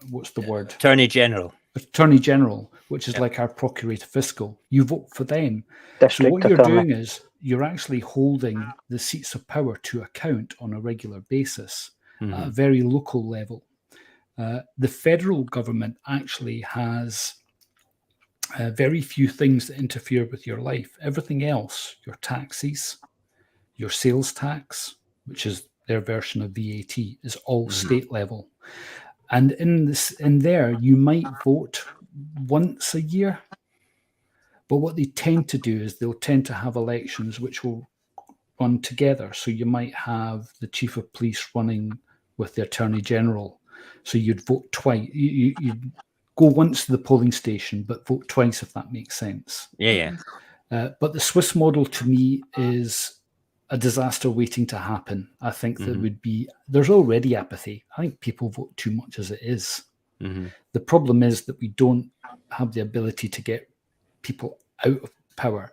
what's the word? Attorney General. Attorney General, which is like our Procurator Fiscal. You vote for them. District so what you're attorney. doing is you're actually holding the seats of power to account on a regular basis at a very local level. The federal government actually has very few things that interfere with your life. Everything else, your taxes, your sales tax, which is their version of VAT, is all state level. And in there, you might vote once a year. But what they tend to do is they'll tend to have elections which will run together. So you might have the chief of police running with the attorney general. So you'd vote twice. You'd go once to the polling station, but vote twice, if that makes sense. Yeah. But the Swiss model, to me, is a disaster waiting to happen. I think there's already apathy. I think people vote too much as it is. The problem is that we don't have the ability to get people out of power.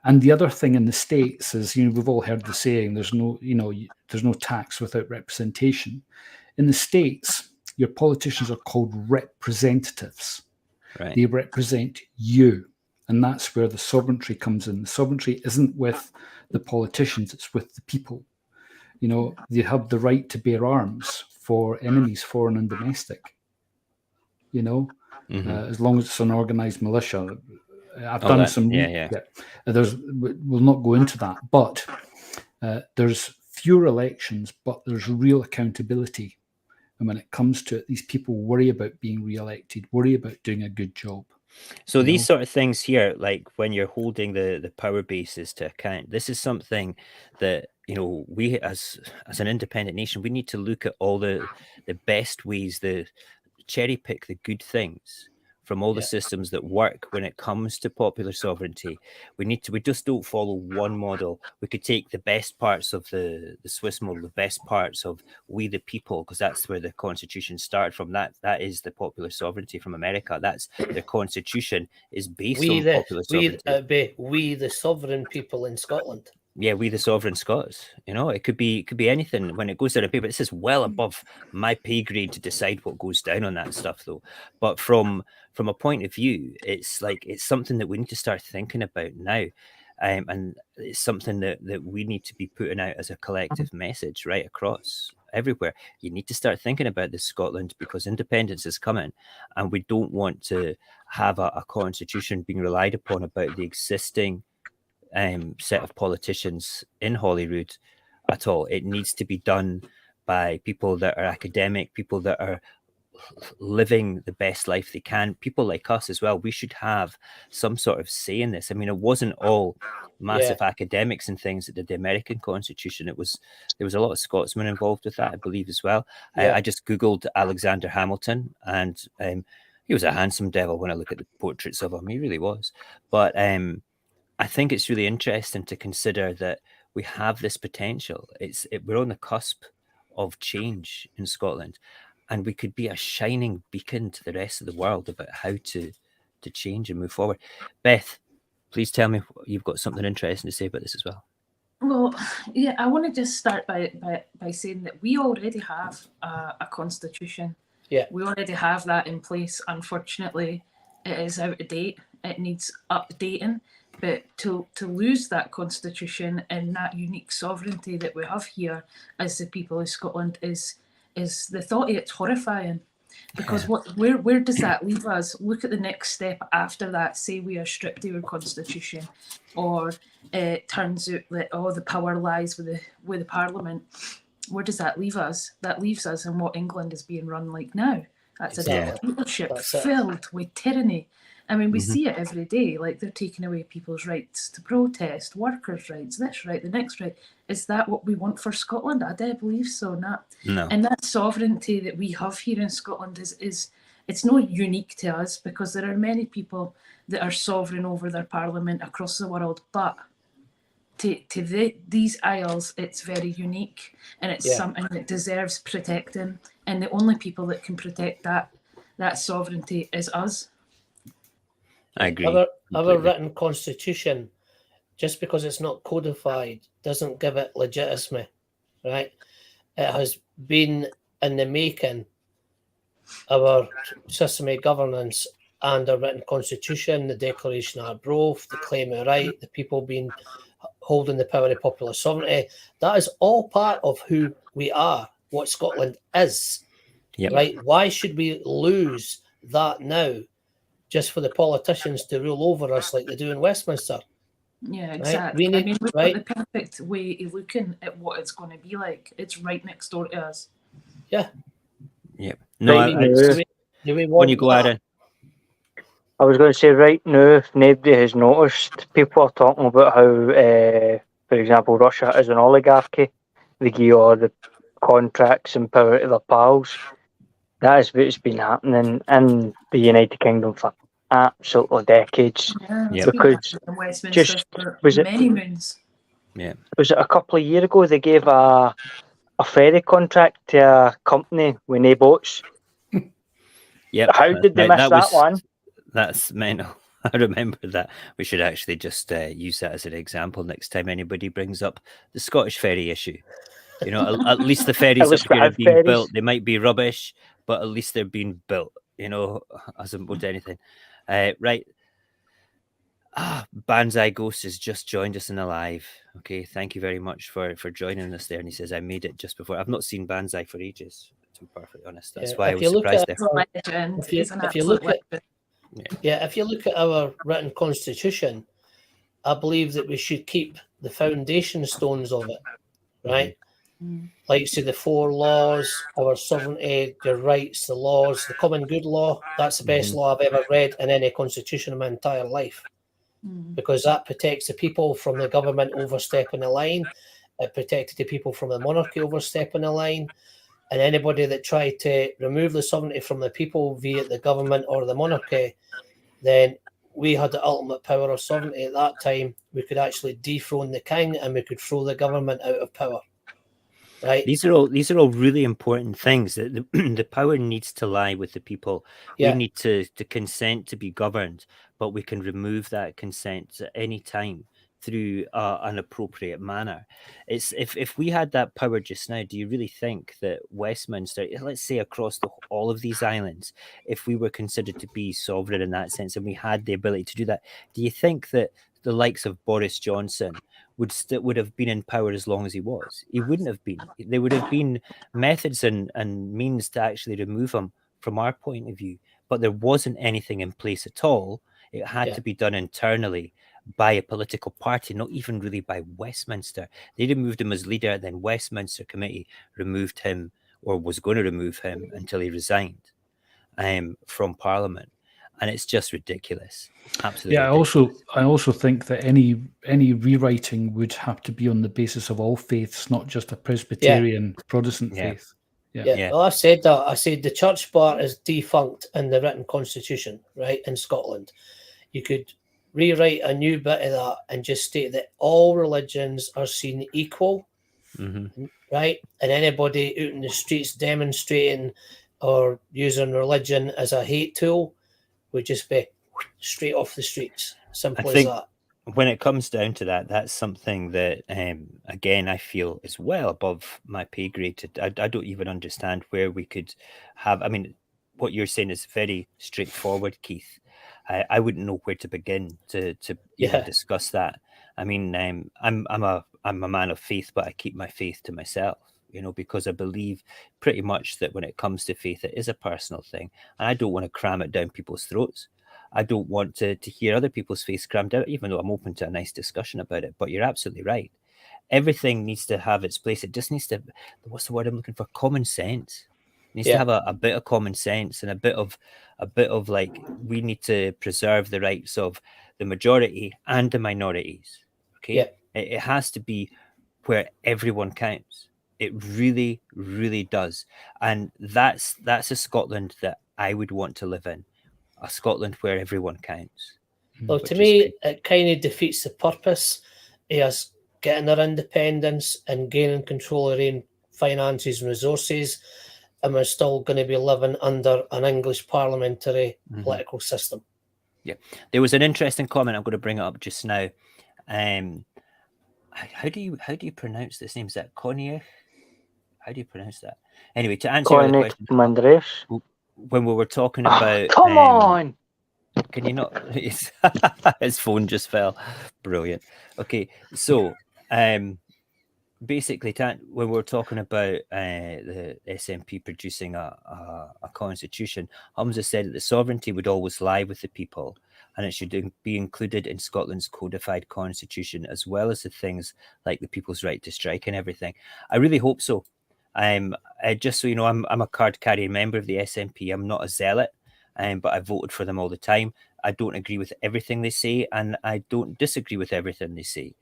And the other thing in the States is, we've all heard the saying, there's no tax without representation. In the States, your politicians are called representatives. Right. They represent you. And that's where the sovereignty comes in. The sovereignty isn't with the politicians, it's with the people. They have the right to bear arms for enemies, foreign and domestic. As long as it's an organized militia. I've done some. We'll not go into that, but there's fewer elections, but there's real accountability. And when it comes to it, these people worry about being re-elected, worry about doing a good job. So these sort of things here, like when you're holding the power bases to account, this is something that we as an independent nation, we need to look at all the best ways, the cherry pick the good things from all the systems that work when it comes to popular sovereignty. We just don't follow one model. We could take the best parts of the Swiss model, the best parts of we the people, because that's where the constitution started from. That is the popular sovereignty from America. That's their constitution is based on popular sovereignty. We the sovereign people in Scotland. Yeah, we the sovereign Scots. It could be anything when it goes down on paper. This is well above my pay grade to decide what goes down on that stuff, though. But from a point of view, it's something that we need to start thinking about now, and it's something that we need to be putting out as a collective message right across everywhere. You need to start thinking about this, Scotland, because independence is coming, and we don't want to have a constitution being relied upon about the existing set of politicians in Holyrood at all. It needs to be done by people that are academic, people that are living the best life they can, people like us as well. We should have some sort of say in this. I mean, it wasn't all massive academics and things that did the American Constitution. There was a lot of Scotsmen involved with that, I believe, as well. I just Googled Alexander Hamilton, and he was a handsome devil when I look at the portraits of him. He really was. But I think it's really interesting to consider that we have this potential. We're on the cusp of change in Scotland, and we could be a shining beacon to the rest of the world about how to change and move forward. Beth, please tell me you've got something interesting to say about this as well. Well, yeah, I want to just start by saying that we already have a constitution. Yeah, we already have that in place. Unfortunately, it is out of date. It needs updating. But to lose that constitution and that unique sovereignty that we have here as the people of Scotland is the thought of it's horrifying. Because where does that leave us? Look at the next step after that. Say we are stripped of our constitution, or it turns out that the power lies with the Parliament. Where does that leave us? That leaves us in what England is being run like now. That's a dictatorship filled with tyranny. I mean, we see it every day. Like, they're taking away people's rights to protest, workers' rights, this right, the next right. Is that what we want for Scotland? I don't believe so. Not. No. And that sovereignty that we have here in Scotland is it's not unique to us, because there are many people that are sovereign over their parliament across the world. But to these isles, it's very unique, and it's something that deserves protecting. And the only people that can protect that sovereignty is us. I agree. Our written constitution, just because it's not codified, doesn't give it legitimacy, right? It has been in the making, our system of governance and our written constitution, the Declaration of Arbroath, the claim of right, the people holding the power of popular sovereignty. That is all part of who we are, what Scotland is, right? Why should we lose that now? Just for the politicians to rule over us like they do in Westminster. Yeah, exactly. Right? We've got the perfect way of looking at what it's going to be like. It's right next door to us. Yeah. Yep. No, Right now, Do we when want you go, that? Aaron. I was going to say right now, if nobody has noticed, people are talking about how, for example, Russia is an oligarchy. They give all the contracts and power to their pals. That is what's been happening in the United Kingdom for absolutely decades. Yeah, Yep. it's been Because happening in Westminster just for was it many moons. Yeah. was it a couple of years ago they gave a ferry contract to a company with no boats? Yep. How that's did they right. miss that one? That's mental. I remember that. We should actually just use that as an example next time anybody brings up the Scottish ferry issue. You know, at least the ferries least up we here are have being ferries. built. They might be rubbish, but at least they're being built. You know, as opposed to anything. Right. Banzai Ghost has just joined us in the live. Okay, thank you very much for joining us there. And he says, I made it just before. I've not seen Banzai for ages, to be perfectly honest. That's why I If was you look surprised at there. He's a legend. He's an if you absolute look at legend. if you look at our written constitution, I believe that we should keep the foundation stones of it, right? Like say the 4 laws, our sovereignty, your rights, the laws, the common good law. That's the best law I've ever read in any constitution in my entire life, because that protects the people from the government overstepping the line. It protected the people from the monarchy overstepping the line. And anybody that tried to remove the sovereignty from the people via the government or the monarchy, then we had the ultimate power of sovereignty at that time. We could actually dethrone the king and we could throw the government out of power. Right? These are all really important things. That the power needs to lie with the people. Yeah. We need to consent to be governed, but we can remove that consent at any time through an appropriate manner. It's if we had that power just now, do you really think that Westminster, let's say across all of these islands, if we were considered to be sovereign in that sense and we had the ability to do that, do you think that the likes of Boris Johnson would have been in power as long as he was? He wouldn't have been. There would have been methods and means to actually remove him from our point of view, but there wasn't anything in place at all. It had to be done internally by a political party, not even really by Westminster. They removed him as leader, then Westminster committee removed him, or was going to remove him until he resigned from Parliament. And it's just ridiculous. Absolutely. Yeah, ridiculous. I also think that any rewriting would have to be on the basis of all faiths, not just a Presbyterian Protestant faith. Yeah. Well, I said that. I said the church bar is defunct in the written constitution, right, in Scotland. You could rewrite a new bit of that and just state that all religions are seen equal, right? And anybody out in the streets demonstrating or using religion as a hate tool would just be straight off the streets. Simple as that. When it comes down to that, that's something that, again, I feel is well above my pay grade. I don't even understand where we could have. I mean, what you're saying is very straightforward, Keith. I wouldn't know where to begin to even discuss that. I mean, I'm a man of faith, but I keep my faith to myself. You know, because I believe pretty much that when it comes to faith, it is a personal thing, and I don't want to cram it down people's throats. I don't want to hear other people's faith crammed out, even though I'm open to a nice discussion about it. But you're absolutely right. Everything needs to have its place. It just needs to, what's the word I'm looking for? Common sense. It needs to have a bit of common sense and a bit of like, we need to preserve the rights of the majority and the minorities. Okay. It has to be where everyone counts. It really, really does. And that's a Scotland that I would want to live in. A Scotland where everyone counts. Well, to me, it kind of defeats the purpose of us getting their independence and gaining control of their own finances and resources, and we're still going to be living under an English parliamentary political system. Yeah, there was an interesting comment. I'm going to bring it up just now. How do you pronounce this name? Is that Conniech? How do you pronounce that? Anyway, to answer your other question, when we were talking about, come on. Can you not? His phone just fell. Brilliant. Okay, so basically, when we're talking about the SNP producing a constitution, Humza said that the sovereignty would always lie with the people, and it should be included in Scotland's codified constitution, as well as the things like the people's right to strike and everything. I really hope so. Just so you know, I'm a card-carrying member of the SNP. I'm not a zealot, but I voted for them all the time. I don't agree with everything they say, and I don't disagree with everything they say.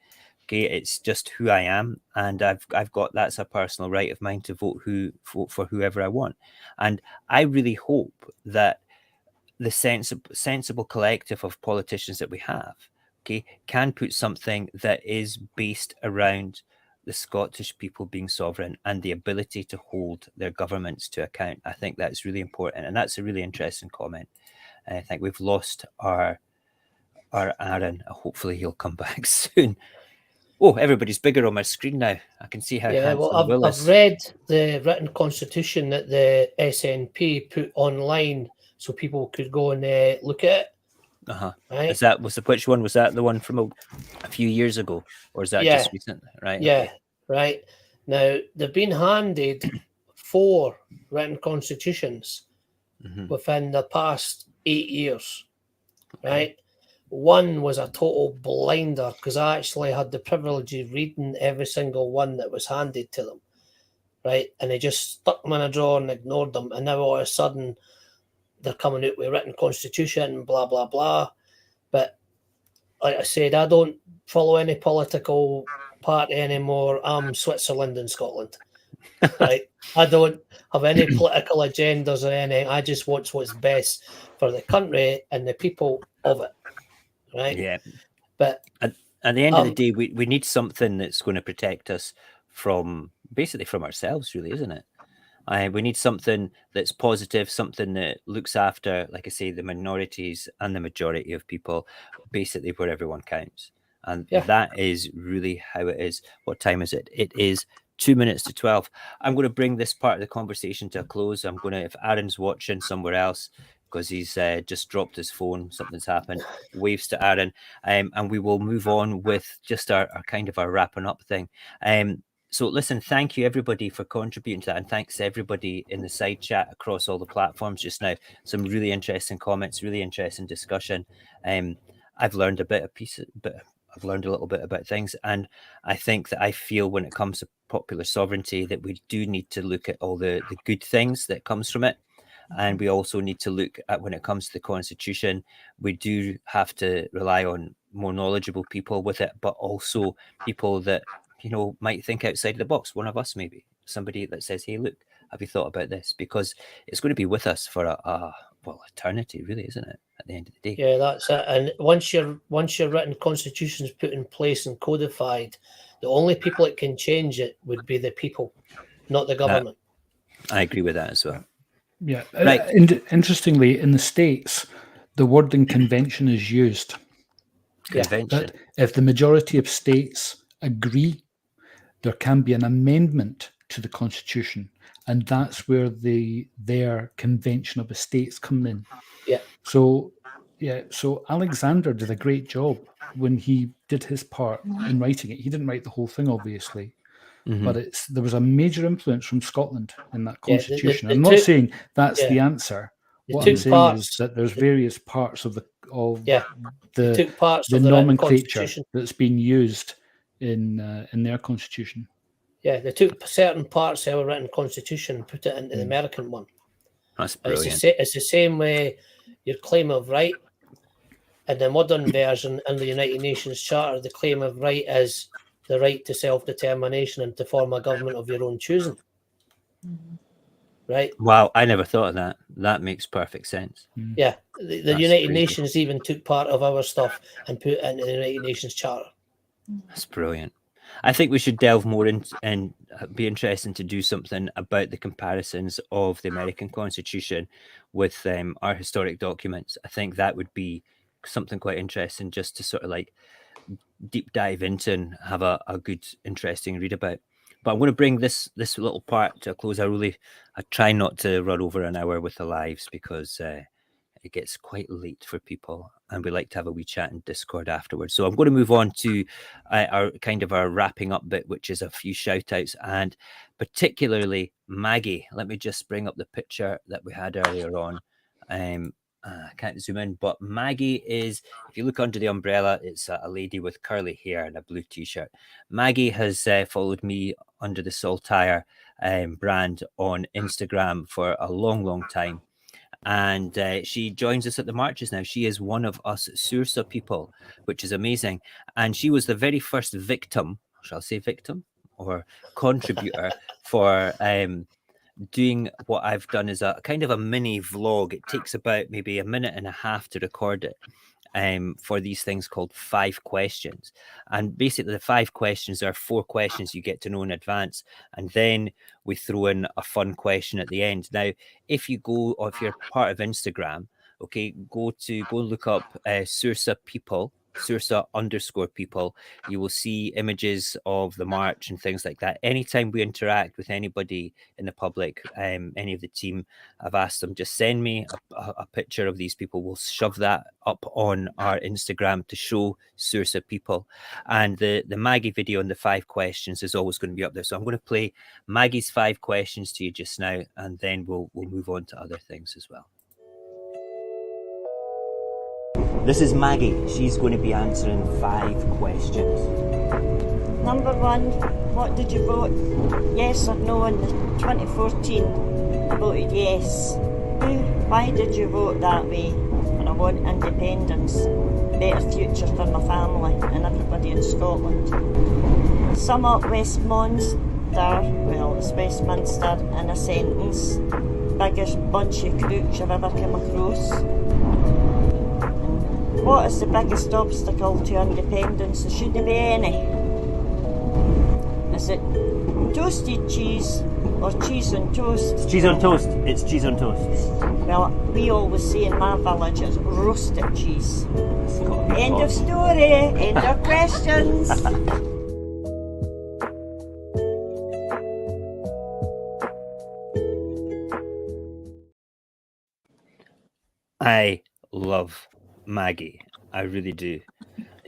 Okay, it's just who I am, and I've got, that's a personal right of mine to vote for whoever I want. And I really hope that the sensible collective of politicians that we have, okay, can put something that is based around the Scottish people being sovereign and the ability to hold their governments to account. I think that's really important, and that's a really interesting comment. I think we've lost our Aaron. Hopefully he'll come back soon. Oh, everybody's bigger on my screen now. I can see how handsome Will is. I've read the written constitution that the SNP put online so people could go and look at it. Right? Which one was that? The one from a few years ago, or is that just recent? Right. Yeah. Okay. Right. Now they've been handed 4 written constitutions within the past 8 years. Right. One was a total blinder because I actually had the privilege of reading every single one that was handed to them, right? And they just stuck them in a drawer and ignored them. And now all of a sudden they're coming out with a written constitution, blah, blah, blah. But like I said, I don't follow any political party anymore. I'm Switzerland and Scotland, right? I don't have any political agendas or anything. I just want what's best for the country and the people of it. Right. Yeah. But at the end of the day, we need something that's going to protect us from ourselves, really, isn't it? We need something that's positive, something that looks after, like I say, the minorities and the majority of people, basically where everyone counts. And that is really how it is. What time is it? It is 2 minutes to 12. I'm going to bring this part of the conversation to a close. I'm going to, if Aaron's watching somewhere else, because he's just dropped his phone, something's happened, waves to Aaron, and we will move on with just our kind of our wrapping up thing. So listen, thank you everybody for contributing to that, and thanks everybody in the side chat across all the platforms just now. Some really interesting comments, really interesting discussion. I've learned I've learned a little bit about things, and I think that I feel when it comes to popular sovereignty that we do need to look at all the good things that comes from it. And we also need to look at, when it comes to the Constitution, we do have to rely on more knowledgeable people with it, but also people that, you know, might think outside the box. One of us, maybe somebody that says, hey, look, have you thought about this? Because it's going to be with us for eternity, really, isn't it? At the end of the day. Yeah, that's it. And once your written constitution is put in place and codified, the only people that can change it would be the people, not the government. I agree with that as well. Yeah. Right. Interestingly, in the States, the wording convention is used. Convention. That if the majority of states agree, there can be an amendment to the Constitution, and that's where their convention of the states come in. Yeah. So Alexander did a great job when he did his part in writing it. He didn't write the whole thing, obviously. But there was a major influence from Scotland in that constitution. I'm not saying that's the answer. What I'm saying is that there's various parts of the nomenclature that's been used in their constitution. Yeah, they took certain parts of our written constitution and put it into the American one. That's brilliant. It's the same way your claim of right in the modern version in the United Nations Charter. The claim of right is the right to self-determination and to form a government of your own choosing. Right? Wow, I never thought of that. That makes perfect sense. Yeah, the United Nations even took part of our stuff and put it into the United Nations Charter. That's brilliant. I think we should delve more in and be interesting to do something about the comparisons of the American Constitution with our historic documents. I think that would be something quite interesting just to sort of like deep dive into and have a good, interesting read about. But I'm going to bring this little part to a close. I try not to run over an hour with the lives because it gets quite late for people, and we like to have a wee chat in Discord afterwards. So I'm going to move on to our wrapping up bit, which is a few shout outs, and particularly Maggie. Let me just bring up the picture that we had earlier on. I can't zoom in, but Maggie is, if you look under the umbrella, it's a lady with curly hair and a blue t-shirt. Maggie has followed me under the Saltire brand on Instagram for a long time. And she joins us at the marches now. She is one of us Saorsa people, which is amazing. And she was the very first victim, shall I say victim, or contributor for doing what I've done is a kind of a mini vlog. It takes about maybe a minute and a half to record it. For these things called 5 questions. And basically the 5 questions are 4 questions you get to know in advance. And then we throw in a fun question at the end. Now, if you go, or if you're part of Instagram, okay, go look up Saorsa people, Saorsa_people. You will see images of the march and things like that. Anytime we interact with anybody in the public, any of the team, I've asked them, just send me a picture of these people. We'll shove that up on our Instagram to show Saorsa people. And the Maggie video on the 5 questions is always going to be up there. So I'm going to play Maggie's 5 questions to you just now, and then we'll move on to other things as well. This is Maggie. She's going to be answering 5 questions. Number 1, what did you vote? Yes or no in the 2014? I voted yes. Why did you vote that way? And I want independence, better future for my family and everybody in Scotland. Sum up Westminster, well it's Westminster, in a sentence. Biggest bunch of crooks you've ever come across. What is the biggest obstacle to independence? There shouldn't be any. Is it toasted cheese or cheese on toast? It's cheese on toast. It's cheese on toast. Well, we always say in my village it's roasted cheese. End of story. End of questions. I love Maggie. I really do.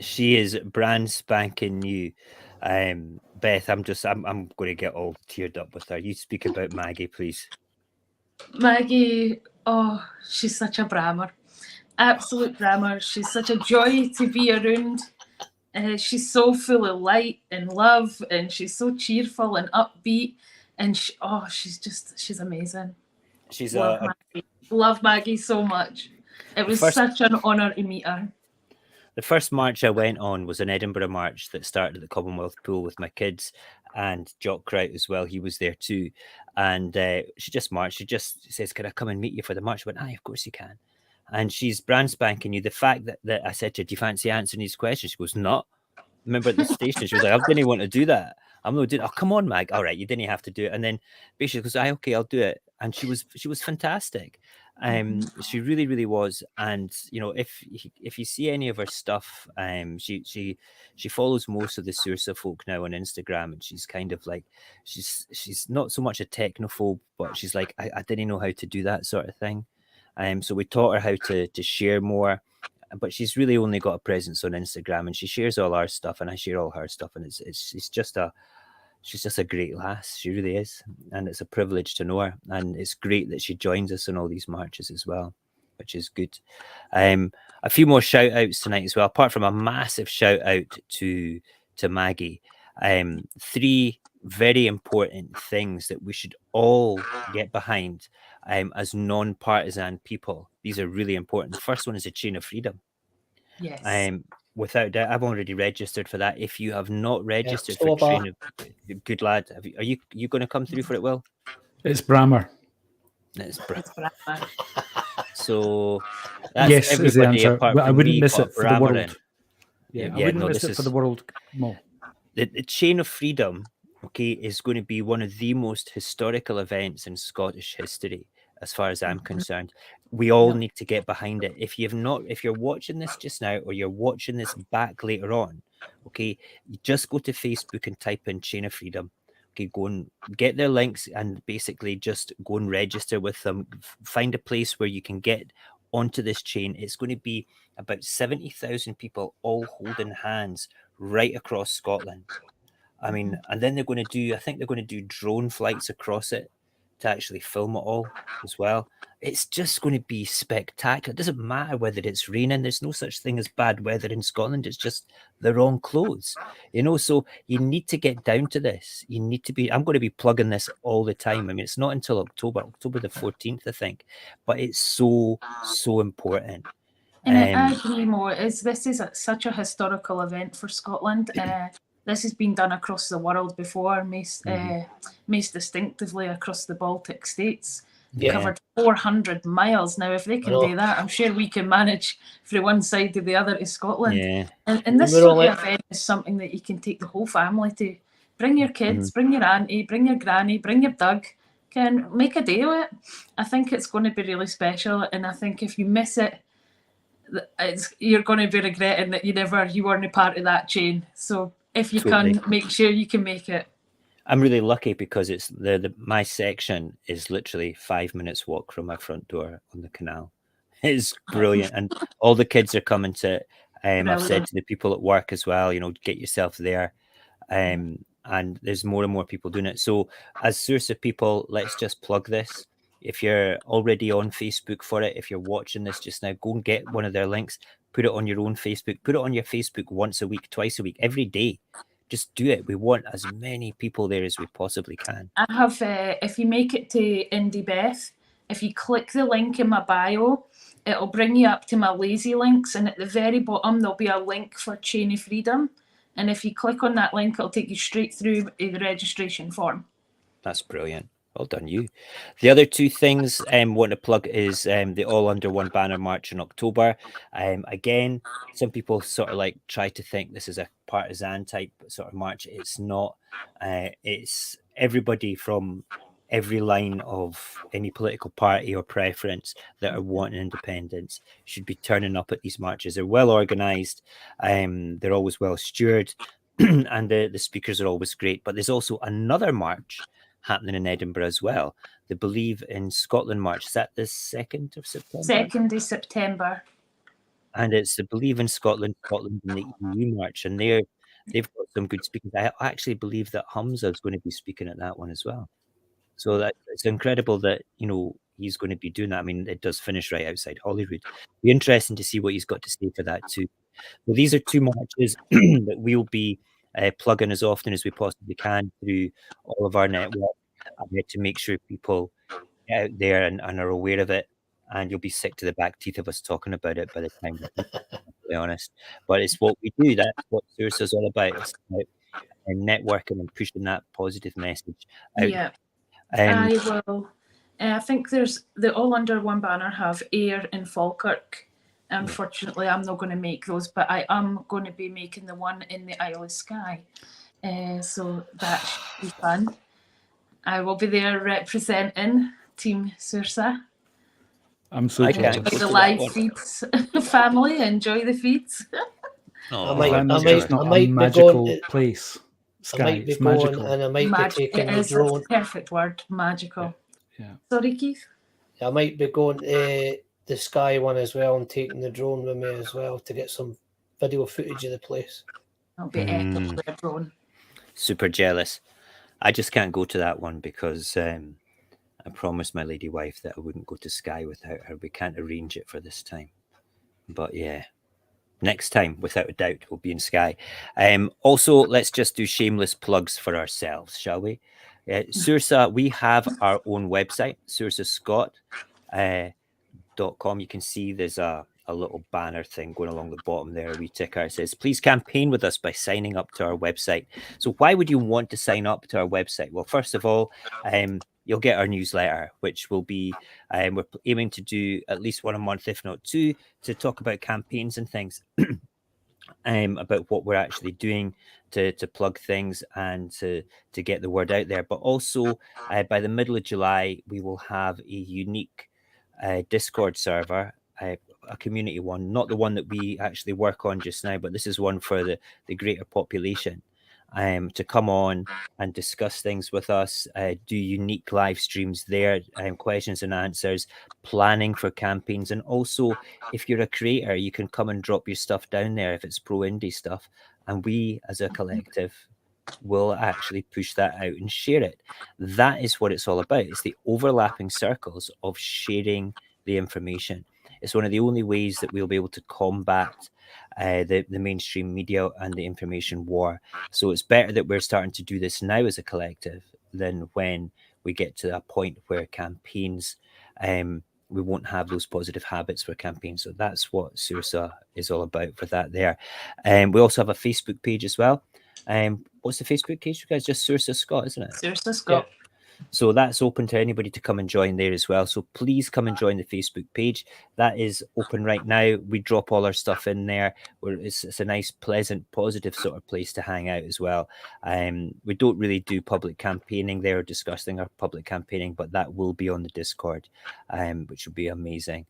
She is brand spanking new. Beth, I'm going to get all teared up with her. You speak about Maggie, please. Maggie, oh, she's such a brammer. Absolute brammer. She's such a joy to be around. She's so full of light and love, and she's so cheerful and upbeat. And she's amazing. She's Maggie. Love Maggie so much. It was such an honour to meet her. The first march I went on was an Edinburgh march that started at the Commonwealth Pool with my kids, and Jock Kraut as well. He was there too. And she just marched. She just says, "Can I come and meet you for the march?" I went, "Aye, of course you can." And she's brand spanking new. The fact that I said to her, "Do you fancy answering these questions?" She goes, "No." Remember at the station, she was like, "I didn't want to do that. I'm not doing it." "Oh, come on, Mag. All right, you didn't have to do it." And then basically goes, "Aye, okay, I'll do it." And she was fantastic. She really was. And you know, if you see any of her stuff, she follows most of the Saorsa folk now on Instagram, and she's kind of like she's not so much a technophobe, but she's like, I didn't know how to do that sort of thing. So we taught her how to share more, but she's really only got a presence on Instagram, and she shares all our stuff, and I share all her stuff, and she's just a great lass. She really is. And it's a privilege to know her. And it's great that she joins us on all these marches as well, which is good. A few more shout outs tonight as well, apart from a massive shout out to Maggie. 3 very important things that we should all get behind as non-partisan people. These are really important. The first one is a chain of freedom. Yes. Without doubt, I've already registered for that. If you have not registered for Train of, good lad, are you going to come through for it, Will? It's Brammer. It's Brammer. So that's yes, is the answer. Apart But I from wouldn't me, miss it for the world. Yeah, I wouldn't miss it for the world. No. The Chain of Freedom, okay, is going to be one of the most historical events in Scottish history, as far as I'm concerned. We all need to get behind it. If you're watching this just now, or you're watching this back later on, okay, you just go to Facebook and type in Chain of Freedom. Okay, go and get their links and basically just go and register with them. Find a place where you can get onto this chain. It's going to be about 70,000 people all holding hands right across Scotland. I mean, and then they're going to do drone flights across it to actually film it all as well. it's just going to be spectacular. It doesn't matter whether it's raining. There's no such thing as bad weather in Scotland. It's just the wrong clothes, you know. So you need to get down to this. You need to be. I'm going to be plugging this all the time. I mean, it's not until October the 14th, I think, but it's so important. And I agree more. This is such a historical event for Scotland. This has been done across the world before, most distinctively across the Baltic states. Covered 400 miles. Now, if they can do that, I'm sure we can manage from one side to the other to Scotland. Yeah. And this sort of event is something that you can take the whole family to. Bring your kids, bring your auntie, bring your granny, bring your Doug. Can make a day of it. I think it's going to be really special, and I think if you miss it, you're going to be regretting that you weren't part of that chain. So if you can, make sure you can make it. I'm really lucky because it's my section is literally 5 minutes walk from my front door on the canal. It's brilliant, and all the kids are coming to it. I've said to the people at work as well, you know, get yourself there. And there's more and more people doing it. So as Saorsa people, let's just plug this. If you're already on Facebook for it, if you're watching this just now, go and get one of their links, put it on your own Facebook, put it on your Facebook once a week, twice a week, every day. Just do it. We want as many people there as we possibly can. I have, if you make it to Indie Beth, if you click the link in my bio, it'll bring you up to my lazy links. And at the very bottom, there'll be a link for Chain of Freedom. And if you click on that link, it'll take you straight through the registration form. That's brilliant. Well done, you. The other two things I want to plug is the All Under One Banner March in October. Again, some people sort of like try to think this is a partisan type sort of march. It's not. It's everybody from every line of any political party or preference that are wanting independence should be turning up at these marches. They're well organised. They're always well stewarded, and the speakers are always great. But there's also another march happening in Edinburgh as well. The Believe in Scotland March. Is that the 2nd of September? 2nd of September. And it's the Believe in Scotland and the EU March. And they've got some good speakers. I actually believe that Hamza is going to be speaking at that one as well. So that it's incredible that, you know, he's going to be doing that. I mean, it does finish right outside Holyrood. It'll be interesting to see what he's got to say for that too. Well, these are two marches that we'll be plugging as often as we possibly can through all of our network to make sure people get out there and are aware of it. And you'll be sick to the back teeth of us talking about it by the time we're to be honest. But it's what we do. That's what Saorsa is all about. It's about networking and pushing that positive message out. Yeah, I will. I think there's the All Under One Banner have Ayr in Falkirk. Unfortunately, I'm not going to make those, but I am going to be making the one in the Isle of Skye. So that should be fun. I will be there representing Team Saorsa. I'm so jealous. Enjoy the live feeds, family. Enjoy the feeds. I might be going place. Skye, I might be it's going magical. and I might be taking the It's drone. a perfect word, magical. Yeah. Sorry, Keith. I might be going to the Skye one as well and taking the drone with me as well to get some video footage of the place. It'll be epic with a drone. Super jealous. I just can't go to that one because I promised my lady wife that I wouldn't go to Skye without her. We can't arrange it for this time. But yeah, next time, without a doubt, we'll be in Skye. Also, let's just do shameless plugs for ourselves, shall we? Saorsa, we have our own website, SaorsaScott.com. You can see there's a little banner thing going along the bottom there. We ticker. It says, please campaign with us by signing up to our website. So why would you want to sign up to our website? Well, first of all, you'll get our newsletter, which will be, we're aiming to do at least one a month, if not two, to talk about campaigns and things, about what we're actually doing to plug things and to get the word out there. But also, by the middle of July, we will have a unique Discord server, a community one, not the one that we actually work on just now, but this is one for the greater population. To come on and discuss things with us, do unique live streams there, questions and answers, planning for campaigns. And also, if you're a creator, you can come and drop your stuff down there if it's pro-indie stuff. And we, as a collective, will actually push that out and share it. That is what it's all about. It's the overlapping circles of sharing the information. It's one of the only ways that we'll be able to combat the mainstream media and the information war. So it's better that we're starting to do this now as a collective than when we get to a point where campaigns, we won't have those positive habits for campaigns. So that's what Saorsa is all about for that there. We also have a Facebook page as well. What's the Facebook page, you guys? Just Saorsa Scott, isn't it? Saorsa Scott. Yeah. So that's open to anybody to come and join there as well. So please come and join the Facebook page. That is open right now. We drop all our stuff in there. It's a nice, pleasant, positive sort of place to hang out as well. We don't really do public campaigning there or discussing our public campaigning, but that will be on the Discord, which will be amazing.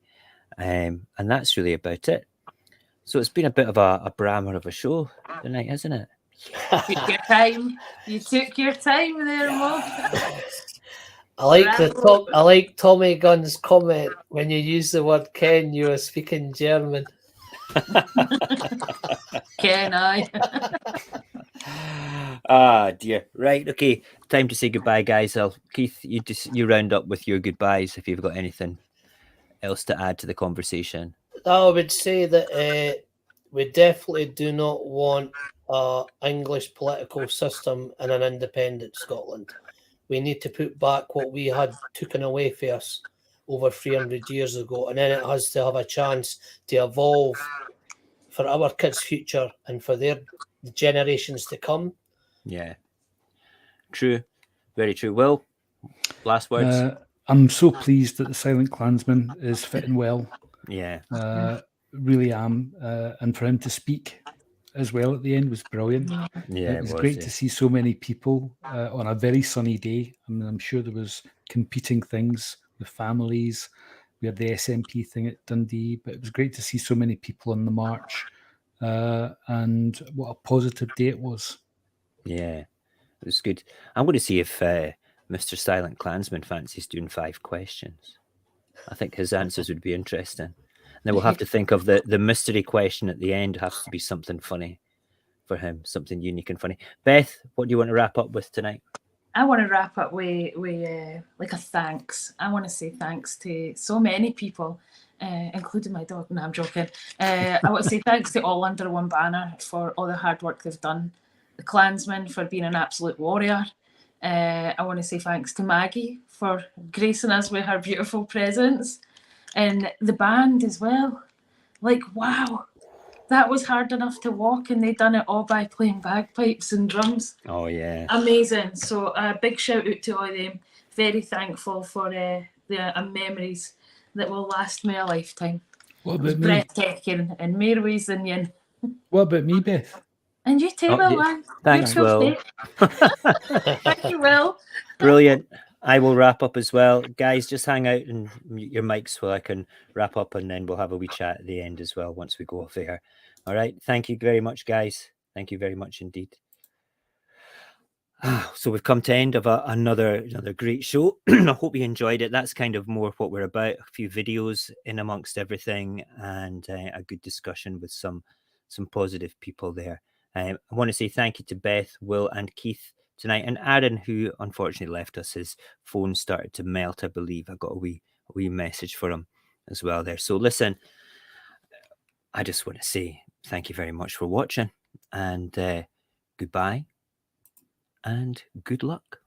And that's really about it. So it's been a bit of a brammer of a show tonight, isn't it? Took your time. You took your time there, Mo. I like Tommy Gunn's comment when you use the word Ken, you are speaking German. Ken, I. Ah, dear. Right. Okay. Time to say goodbye, guys. Keith, you round up with your goodbyes if you've got anything else to add to the conversation. I would say that we definitely do not want an English political system in an independent Scotland. We need to put back what we had taken away from us over 300 years ago, and then it has to have a chance to evolve for our kids' future and for their generations to come. Yeah. True. Very true. Will, last words? I'm so pleased that the Silent Klansman is fitting well. Yeah. Really am. And for him to speak as well at the end was brilliant. Yeah, it was great to see so many people on a very sunny day. I mean, I'm sure there was competing things with families. We had the SNP thing at Dundee, but it was great to see so many people on the march. And what a positive day it was. Yeah, it was good. I'm going to see if Mr. Silent Klansman fancies doing 5 questions. I think his answers would be interesting. Then we'll have to think of the mystery question at the end. Has to be something funny for him, something unique and funny. Beth, what do you want to wrap up with tonight? I want to wrap up with like a thanks. I want to say thanks to so many people, including my dog. No, I'm joking. I want to say thanks to all under one banner for all the hard work they've done. The Klansmen for being an absolute warrior. I want to say thanks to Maggie for gracing us with her beautiful presence. And the band as well. Like, wow, that was hard enough to walk, and they done it all by playing bagpipes and drums. Oh, yeah. Amazing. So a big shout out to all of them. Very thankful for the memories that will last me a lifetime. What about me? Breathtaking in more ways than one. What about me, Beth? And you too, Will, man. Thanks, Will. Thank you, Will. Brilliant. I will wrap up as well. Guys, just hang out and mute your mics so I can wrap up, and then we'll have a wee chat at the end as well once we go off air. All right. Thank you very much, guys. Thank you very much indeed. So we've come to end of another great show. I hope you enjoyed it. That's kind of more what we're about. A few videos in amongst everything, and a good discussion with some positive people there. I want to say thank you to Beth, Will, and Keith tonight, and Aaron, who unfortunately left us. His phone started to melt, I believe. I got a wee message for him as well there. So listen, I just want to say thank you very much for watching, and goodbye and good luck.